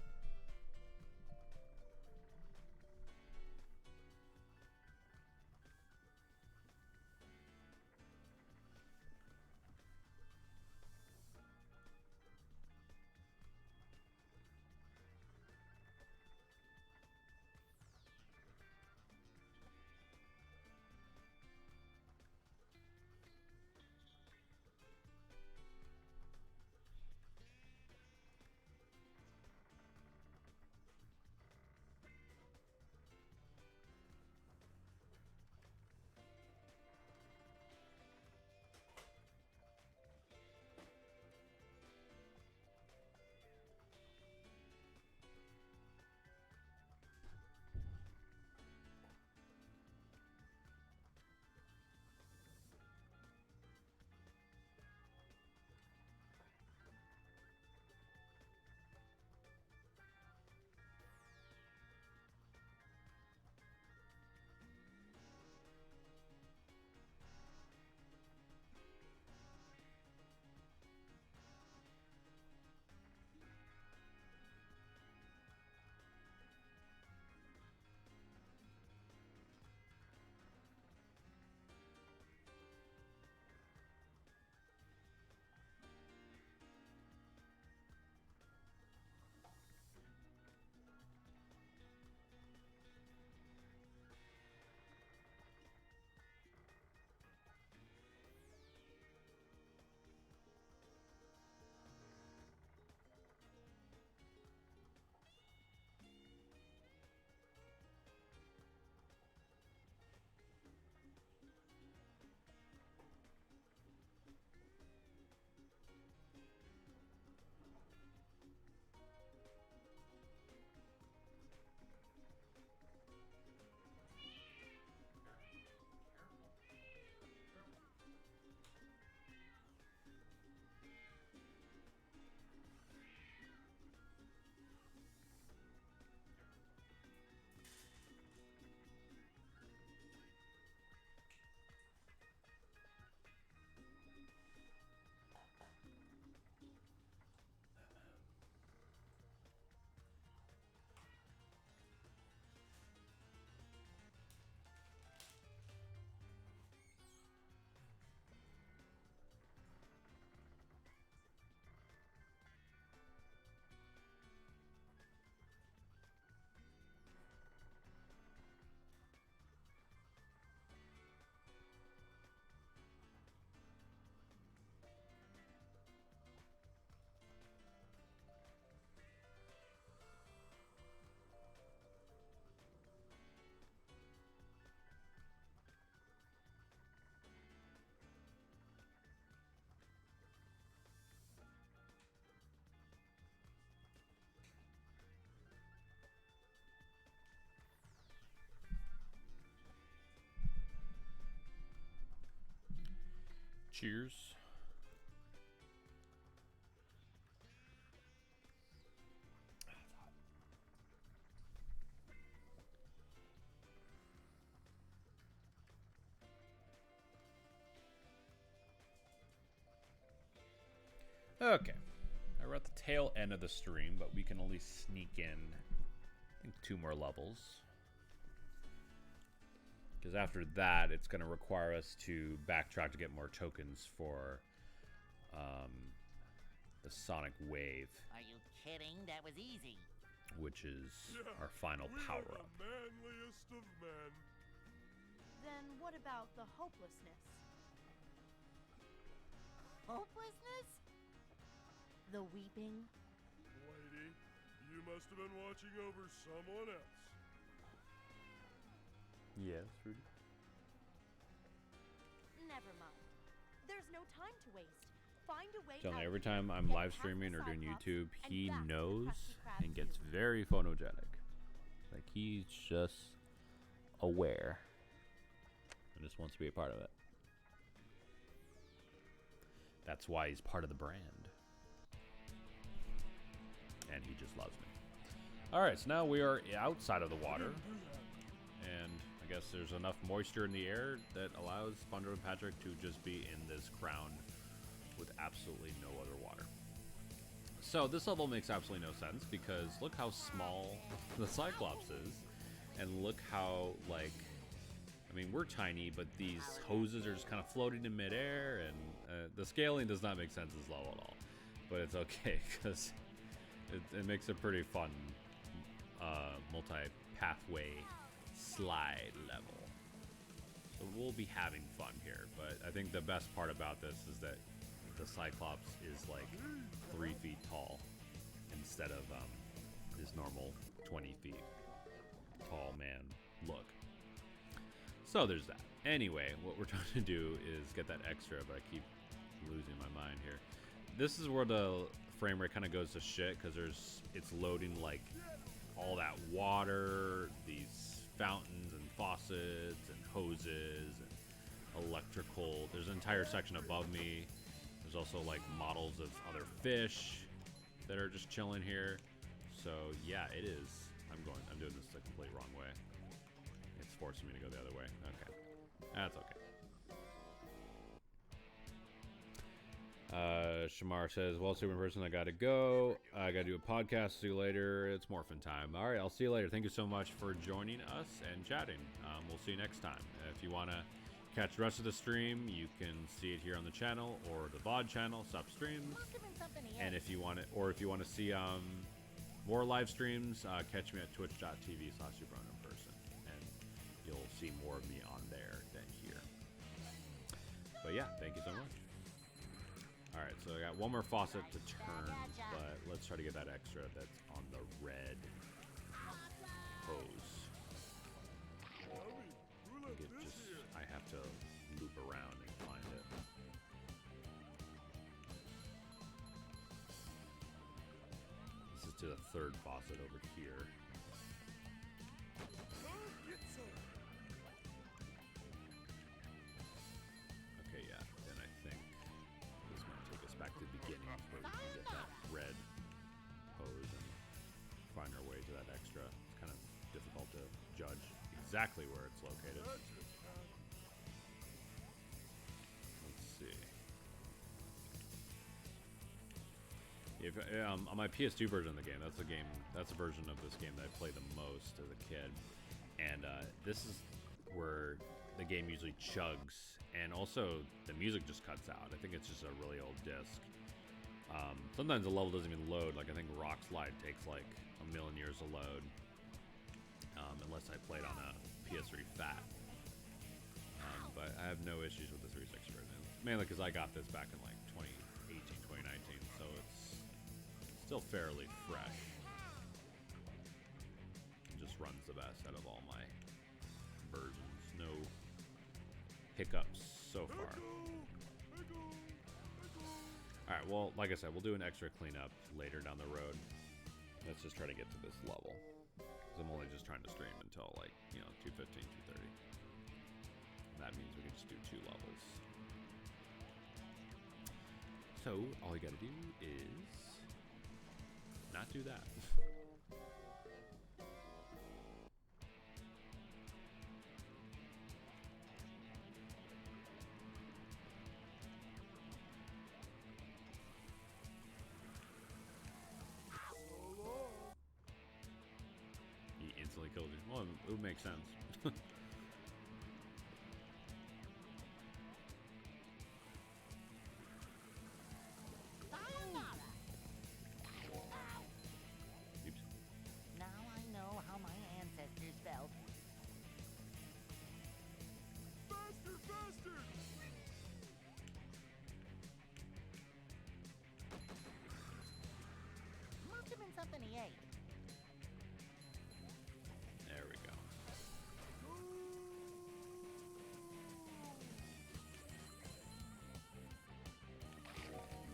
Cheers. Okay. We're at the tail end of the stream, but we can only sneak in, I think, 2 more levels. Because after that, it's going to require us to backtrack to get more tokens for the Sonic Wave, Are you kidding? That was easy. which is Yeah, our final we are power-up. the manliest of men. Then what about the hopelessness? Hopelessness? The weeping? Lady, you must have been watching over someone else. Yes, Rudy. Never mind. There's no time to waste. Find a way Telling out you, every of here, time I'm get live past streaming the or doing Cyclops, YouTube, and he that's what the knows Krusty Krabs and gets do. very phonogenic. Like, he's just aware and just wants to be a part of it. That's why he's part of the brand. And he just loves me. Alright, so now we are outside of the water. And I guess there's enough moisture in the air that allows SpongeBob and Patrick to just be in this crown with absolutely no other water. So this level makes absolutely no sense because look how small the Cyclops is. And look how, like, I mean, we're tiny, but these hoses are just kind of floating in midair, and the scaling does not make sense this level at all. But it's okay, because it makes a pretty fun multi-pathway slide level. So we'll be having fun here, but I think the best part about this is that the Cyclops is like 3 feet tall instead of his normal 20 feet tall man look. So there's that. Anyway, what we're trying to do is get that extra, but I keep losing my mind here. This is where the frame rate kind of goes to shit because it's loading like all that water, these fountains and faucets and hoses and electrical. There's an entire section above me. There's also like models of other fish that are just chilling here. So yeah, it is. I'm doing this the complete wrong way. It's forcing me to go the other way. Okay. That's okay. Shamar says, well, SuperUnknownPerson, I gotta go. I gotta do a podcast. See you later. It's morphin' time. All right, I'll see you later. Thank you so much for joining us and chatting. We'll see you next time. If you want to catch the rest of the stream, you can see it here on the channel or the VOD channel, SUP streams. And if you want to see more live streams, catch me at twitch.tv/SuperUnknownPerson, and you'll see more of me on there than here. But yeah, thank you so much. All right, so I got one more faucet to turn, but let's try to get that extra that's on the red hose. I think I have to loop around and find it. This is to the third faucet over here. Okay, yeah, then I think this might take us back to the beginning where we can get that red hose and find our way to that extra. It's kind of difficult to judge exactly where it's located. Let's see. If on my PS2 version of the game, that's a version of this game that I played the most as a kid, and this is where the game usually chugs, and also the music just cuts out. I think it's just a really old disc. Sometimes the level doesn't even load. Like I think Rock Slide takes like a million years to load, unless I played on a PS3 Fat. But I have no issues with the 360 version, mainly because I got this back in like 2018, 2019, so it's still fairly fresh. It just runs the best out of all my versions. No hiccups so far. Alright, well, like I said, we'll do an extra cleanup later down the road. Let's just try to get to this level. Because I'm only just trying to stream until, like, 2:15, 2:30. That means we can just do 2 levels. So all you gotta do is not do that. He instantly killed you. Well, it would make sense. Oops. Now I know how my ancestors felt. Faster, faster! Must have been something he ate. There we go.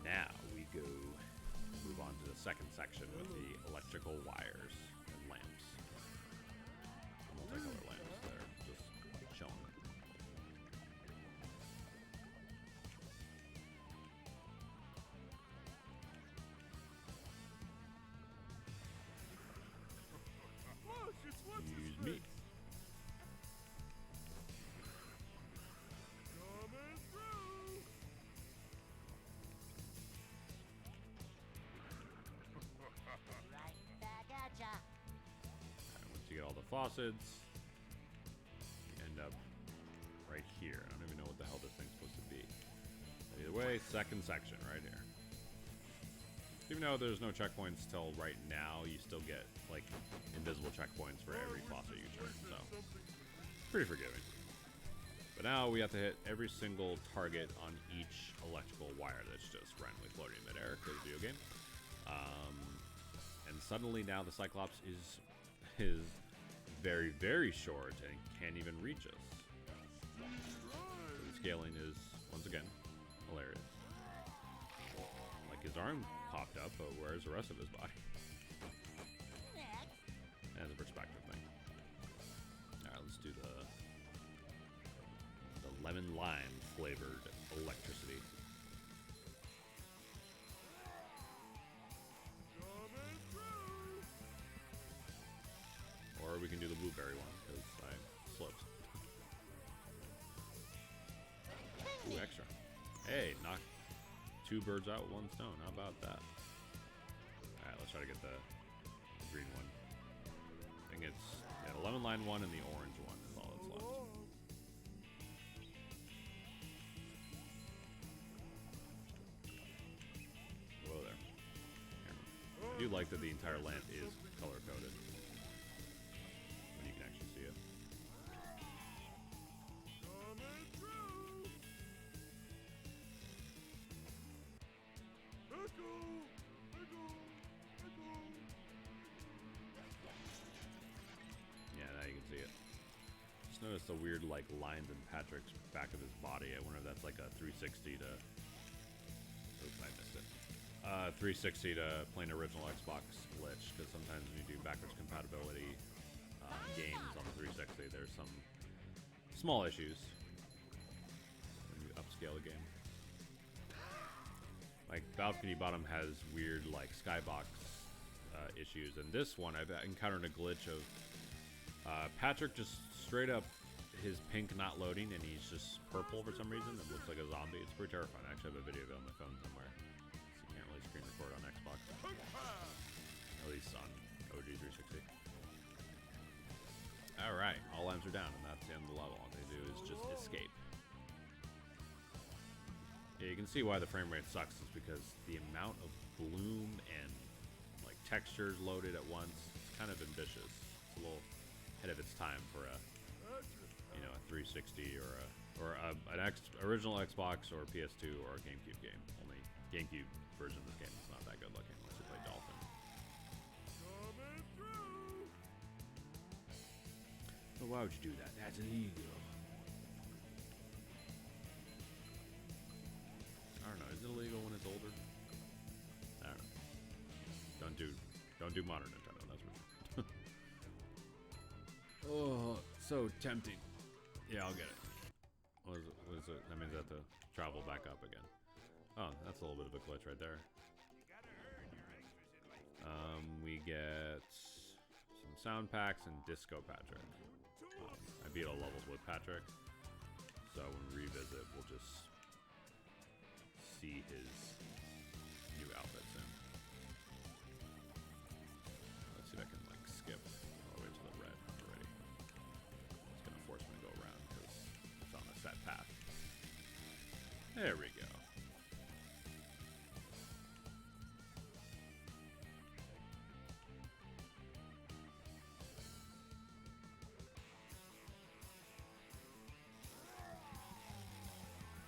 Now we go move on to the second section with the electrical wires and lamps. Multicolor lamps there, just showing. Look, it's what's his Use me. face. Coming through. Right back at ya. And once you get all the faucets, you end up right here. I don't even know what the hell this thing's supposed to be. But either way, second section right here. Even though there's no checkpoints till right now, you still get like invisible checkpoints for every faucet you turn, so pretty forgiving. But now we have to hit every single target on each electrical wire that's just randomly floating in midair because video game. And suddenly now the Cyclops is very, very short and can't even reach us. The scaling is once again hilarious. Like his arm popped up, but where's the rest of his body? Next. That's a perspective thing. Alright, let's do the lemon lime flavored electricity. Coming through. Or we can do the blueberry one, because I slipped. Ooh, extra. Hey, knock two birds out with one stone. How about that? Alright, let's try to get the green one. I think it's the lemon lime one and the orange one is all that's left. Whoa there. Here. I do like that the entire lamp is color coded. When you can actually see it. Coming through. Echo. Echo. Echo. Yeah, now you can see it. Just noticed the weird like lines in Patrick's back of his body. I wonder if that's like a 360 to. Oops, I missed it. 360 to plain original Xbox glitch, because sometimes when you do backwards compatibility games on the 360, there's some small issues when you upscale a game. Like Balcony Bottom has weird like skybox issues, and this one I've encountered a glitch of Patrick just straight up his pink not loading, and he's just purple for some reason. It looks like a zombie. It's pretty terrifying. I actually have a video of it on my phone somewhere. So you can't really screen record on Xbox. At least on OG 360. Alright, all lamps are down, and that's the end of the level. All they do is just escape. Yeah, you can see why the frame rate sucks is because the amount of bloom and like textures loaded at once, it's kind of ambitious. It's a little ahead of its time for a, you know, a 360 or an original Xbox or PS2 or a GameCube game. Only GameCube version of this game is not that good looking unless you play Dolphin. Coming through. But why would you do that? That's illegal. I don't know. Is it illegal when it's older? I don't know. Don't do modern Nintendo. That's for sure. Oh, so tempting. Yeah, I'll get it. What is it? That means I have to travel back up again. Oh, that's a little bit of a glitch right there. You gotta earn your extras in life. We get some sound packs and Disco Patrick. I beat all levels with Patrick, so when we revisit, we'll just see his new outfit soon. Let's see if I can like skip all the way to the red already. It's gonna force me to go around because it's on a set path. There we go.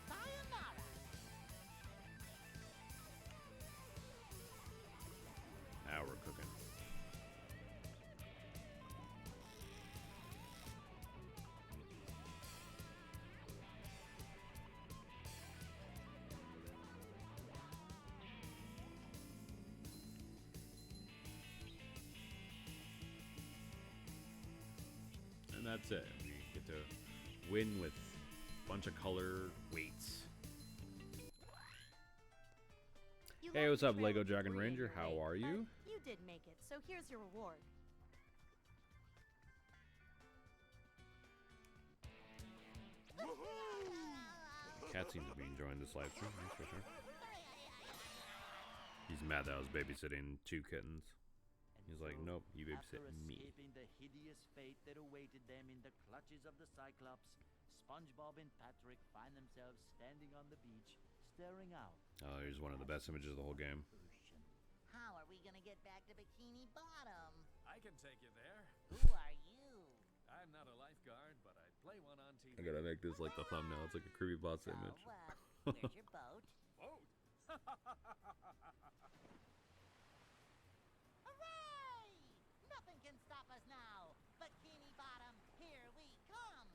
Sayonara. Now we're cooking. And that's it. We get to win with a bunch of color weights. You Hey, left what's the up, trail Lego of Dragon debris in Ranger? your How wake, are but you? You did make it, so here's your reward. Cat seems to be enjoying this live stream, that's for sure. He's mad that I was babysitting 2 kittens. He's like, nope, you babysit After me. escaping the hideous fate that awaited them in the clutches of the Cyclops, SpongeBob and Patrick find themselves standing on the beach, staring out. Oh, here's one of the best images of the whole game. Ocean. How are we gonna get back to Bikini Bottom? I can take you there. Who are you? I'm not a lifeguard, but I play one on TV. I gotta make this like the thumbnail. It's like a creepypasta So, image. where's your boat? Boat. Hooray! Nothing can stop us now. Bikini Bottom, here we come.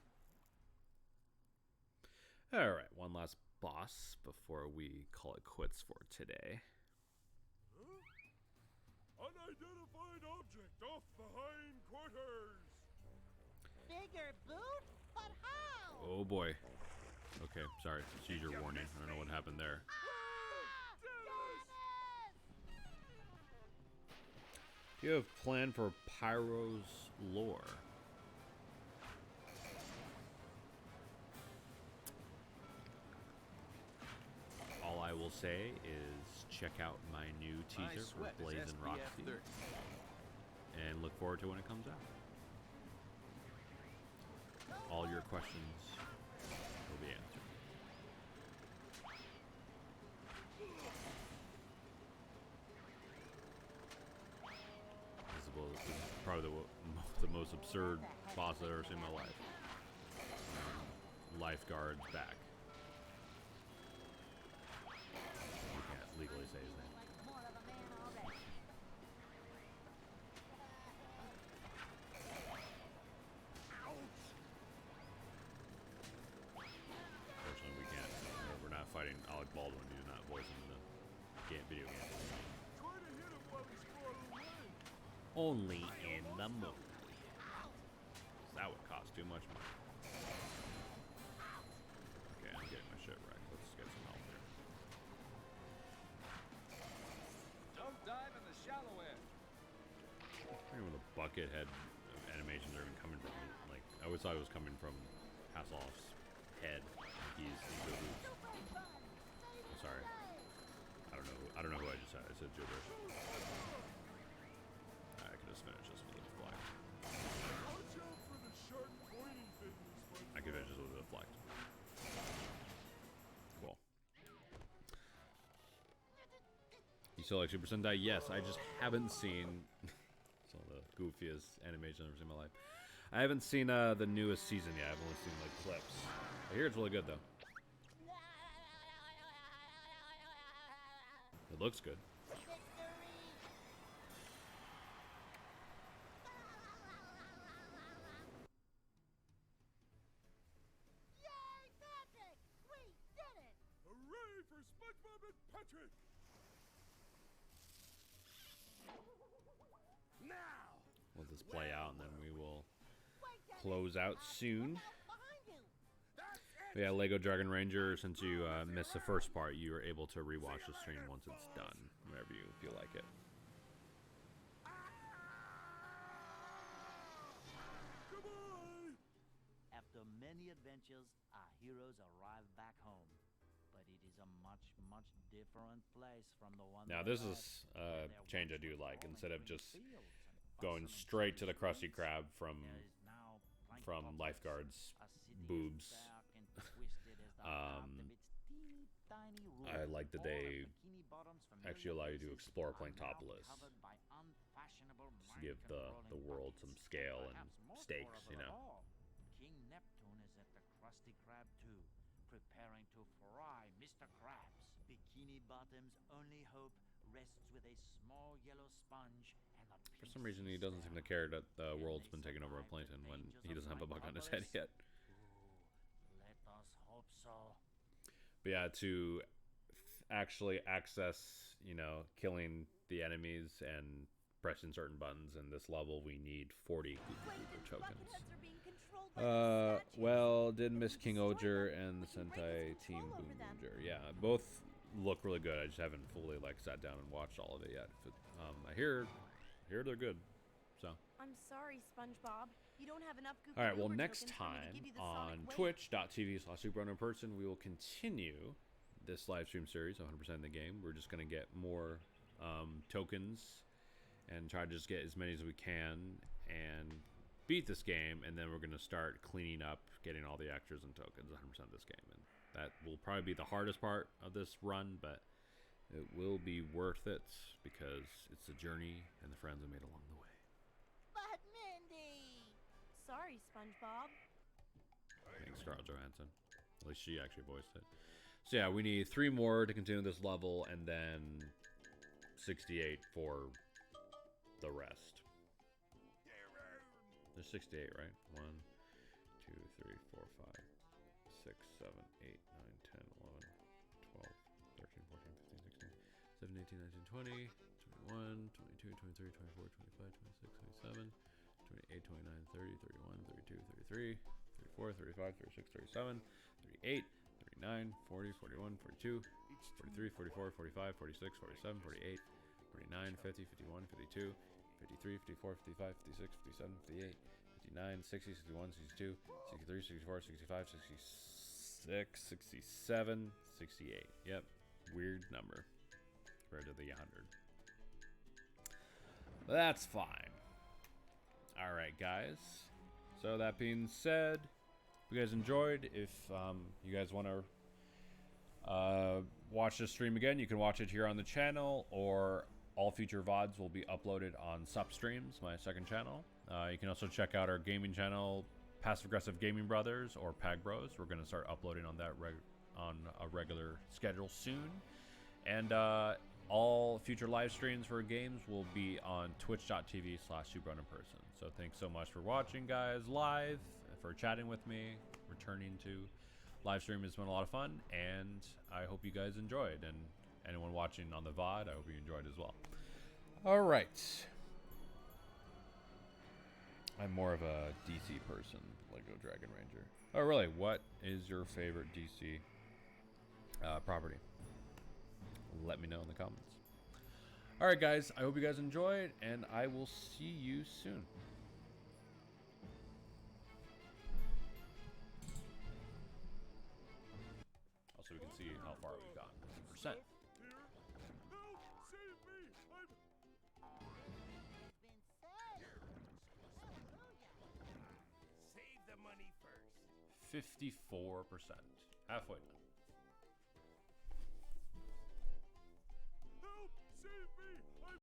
Alright, one last boss before we call it quits for today. Huh? Unidentified object off behind quarters. Bigger boot? But how? Oh boy. Okay, sorry. Seizure warning. I don't know what happened there. Ah! Dennis! You have planned for Pyro's lore. All I will say is check out my new teaser for Blaze and Roxy and look forward to when it comes out. All your questions will be answered. This is probably the most absurd boss I've ever seen in my life. Lifeguard's back. We can't legally say his name. Like more of a man already. Fortunately, we can't. We're not fighting Alec Baldwin. We do not voice him in the video game. Try to hit him while he's far away. Only in the movie. That would cost too much money. Okay, I'm getting my shit wrecked. Let's get some help here. Don't dive in the shallow end. I don't know where the bucket head animations are even coming from. Like, I always thought it was coming from Hasselhoff's head. Like he's gibberish. I'm sorry. I don't know who I just said. I said gibberish. I could just finish this with a deflect. Watch out for the sharp pointy fingers, but I could finish this with a deflect. Cool. You still like Super Sentai? Yes, I just haven't seen some of the goofiest animation I've ever seen in my life. I haven't seen the newest season yet. I've only seen like clips. I hear it's really good though. It looks good. Yay, Patrick! We did it! hooray for SpongeBob and Patrick! Now! Let this play out and then we will Wait, Dennis! close out soon. Behind you! That's it! But yeah, Lego Dragon Ranger, since you missed the first part, you are able to rewatch the stream once it's done, whenever you feel like it. Goodbye! After many adventures, our heroes arrive back home. But it is a much, much different place from the one. Now, they this left, is where a there change I once do was like. rolling Instead of green just fields and going bustling straight to the sunny Krusty streets, Krab from there is now plankton Lifeguard's a city as boobs. dark and twisted as the heart of its teeny tiny I ruler. like that All of they Bikini Bottom's actually familiar allow you to faces explore are now Planktopolis. covered by unfashionable, Just give the mind-controlling world some puppets. scale and Perhaps most stakes, you horrible know. of all, King Neptune is at the Krusty Krab too, preparing to fry Mr. Krabs. Bikini Bottom's only hope rests with a small yellow sponge and a For some reason, he doesn't seem to care that the world's been taken over by Plankton when he doesn't have a bug on his head yet. Let us hope so. But yeah, to actually access, you know, killing the enemies and pressing certain buttons in this level, we need 40 Plankton's tokens. bucketheads are being controlled by these statues. Well, did Miss If we King destroy Oger them, and the we can break Sentai his Team control Boom over them. Booger. Yeah, both look really good. I just haven't fully like sat down and watched all of it yet. But, I hear they're good. So. I'm sorry, SpongeBob. You don't have enough Goofy All right. Well, Goober next tokens for me to time give you the on Sonic Wave. twitch.tv/SuperUnknownPerson, we will continue this live stream series 100% of the game. We're just gonna get more tokens and try to just get as many as we can and beat this game, and then we're gonna start cleaning up, getting all the extras and tokens 100% of this game, and that will probably be the hardest part of this run, but it will be worth it because it's the journey and the friends I made along the way. But Mindy! Sorry, SpongeBob. Thanks, Scarlett Johansson. At least she actually voiced it. So yeah, we need 3 more to continue this level, and then 68 for the rest. There's 68, right? 1, 2, 3, 4, 5, 6, 7, 8, 9, 10, 11, 12, 13, 14, 15, 16, 17, 18, 19, 20, 21, 22, 23, 24, 25, 26, 27, 28, 29, 30, 31, 32, 33, 34, 35, 36, 37, 38, 39, 40, 41, 42, 43, 44, 45, 46, 47, 48, 49, 50, 51, 52, 53, 54, 55, 56, 57, 58, 59, 60, 61, 62, 63, 64, 65, 66, 67, 68. Yep. Weird number compared to the 100. But that's fine. Alright, guys. So that being said, if you guys enjoyed, if you guys want to watch this stream again, you can watch it here on the channel, or all future VODs will be uploaded on SUP Streams, my second channel. You can also check out our gaming channel, Passive Aggressive Gaming Brothers, or Pag Bros. We're going to start uploading on that on a regular schedule soon. And all future live streams for games will be on twitch.tv/SuperUnknownPerson. So thanks so much for watching, guys, live, for chatting with me. Returning to live stream has been a lot of fun, and I hope you guys enjoyed. And anyone watching on the VOD, I hope you enjoyed as well. All right. I'm more of a DC person, Lego Dragon Ranger. Oh, really? What is your favorite DC property? Let me know in the comments. All right, guys. I hope you guys enjoyed, and I will see you soon. Also, we can see how far we've gotten. Percent. Here. Help! Save me! I'm... Been said. Hallelujah. Save the money first. 54%. Halfway done.